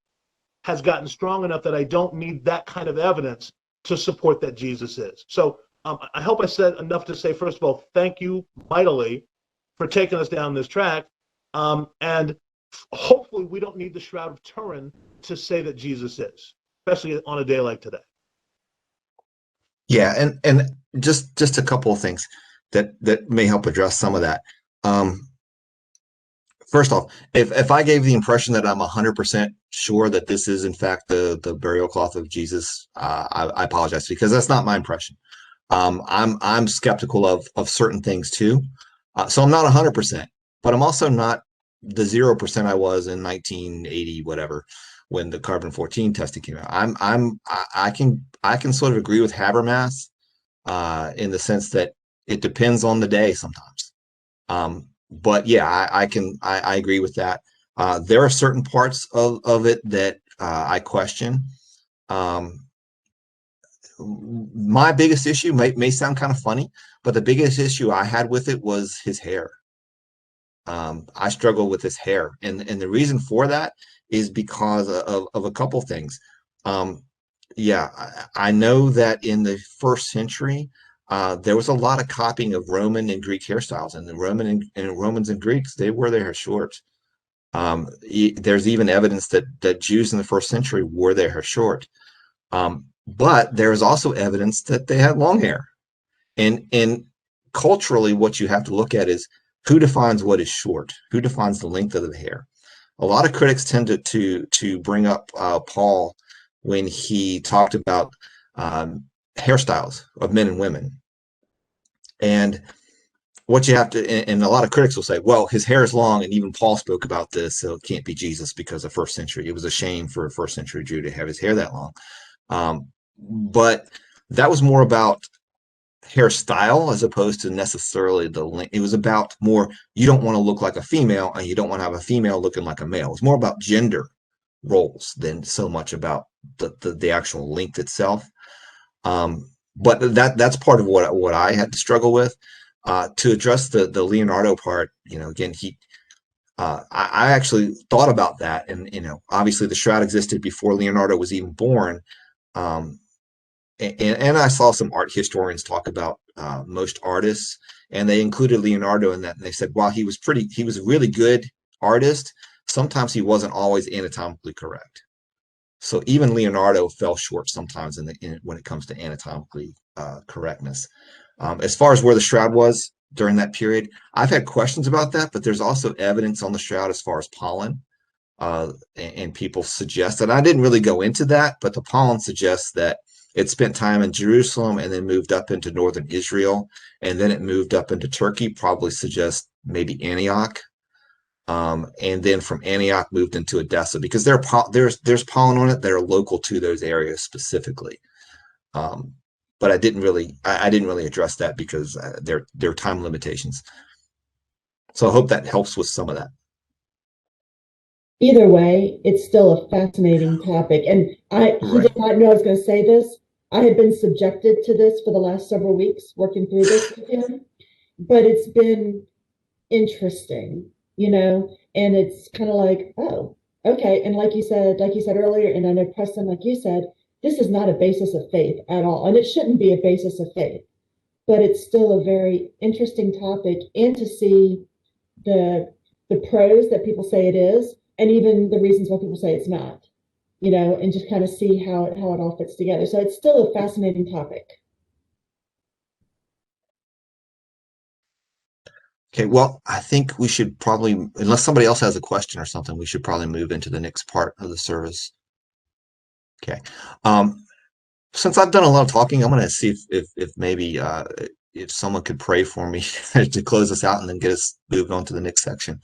has gotten strong enough that I don't need that kind of evidence to support that Jesus is. So I hope I said enough to say, first of all, thank you mightily for taking us down this track. And hopefully we don't need the Shroud of Turin to say that Jesus is, especially on a day like today. Yeah, and just a couple of things that may help address some of that. First off, if I gave the impression that I'm 100% sure that this is in fact the burial cloth of Jesus, I apologize, because that's not my impression. I'm skeptical of certain things too, so I'm not 100%, but I'm also not the 0% I was in 1980 whatever when the carbon-14 testing came out. I can sort of agree with Habermas in the sense that it depends on the day sometimes. But yeah, I agree with that. There are certain parts of it that I question. My biggest issue may sound kind of funny, but the biggest issue I had with it was his hair. I struggle with his hair, and the reason for that is because of a couple things. Yeah, I know that in the first century, there was a lot of copying of Roman and Greek hairstyles, and the Romans and Greeks, they wore their hair short. There's even evidence that Jews in the first century wore their hair short. But there's also evidence that they had long hair. And culturally, what you have to look at is who defines what is short, who defines the length of the hair. A lot of critics tend to bring up Paul when he talked about hairstyles of men and women. And what you have to, and a lot of critics will say, well, his hair is long, and even Paul spoke about this, so it can't be Jesus because of first century. It was a shame for a first century Jew to have his hair that long. But that was more about hairstyle as opposed to necessarily the length. It was about more, you don't want to look like a female and you don't want to have a female looking like a male. It's more about gender roles than so much about the actual length itself. But that's part of what I had to struggle with. To address the Leonardo part, again, I actually thought about that, and obviously the shroud existed before Leonardo was even born. And I saw some art historians talk about most artists, and they included Leonardo in that. And they said, while he was a really good artist, sometimes he wasn't always anatomically correct. So even Leonardo fell short sometimes when it comes to anatomically correctness. As far as where the shroud was during that period, I've had questions about that, but there's also evidence on the shroud as far as pollen. And people suggest that. I didn't really go into that, but the pollen suggests that it spent time in Jerusalem and then moved up into northern Israel, and then it moved up into Turkey, probably suggests maybe Antioch. And then from Antioch moved into Edessa, because there's pollen on it that are local to those areas specifically. But I didn't really address that because there are time limitations. So I hope that helps with some of that. Either way, it's still a fascinating topic. And he did not know I was going to say this. I had been subjected to this for the last several weeks, working through this with him. But it's been interesting, and it's kind of like, oh, okay. And like you said earlier, and I know Preston, like you said, this is not a basis of faith at all. And it shouldn't be a basis of faith. but it's still a very interesting topic, and to see the pros that people say it is, and even the reasons why people say it's not, and just kind of see how it all fits together. So it's still a fascinating topic. Okay, well, I think we should probably, unless somebody else has a question or something, we should probably move into the next part of the service. Okay. Since I've done a lot of talking, I'm going to see if maybe if someone could pray for me to close us out and then get us moved on to the next section.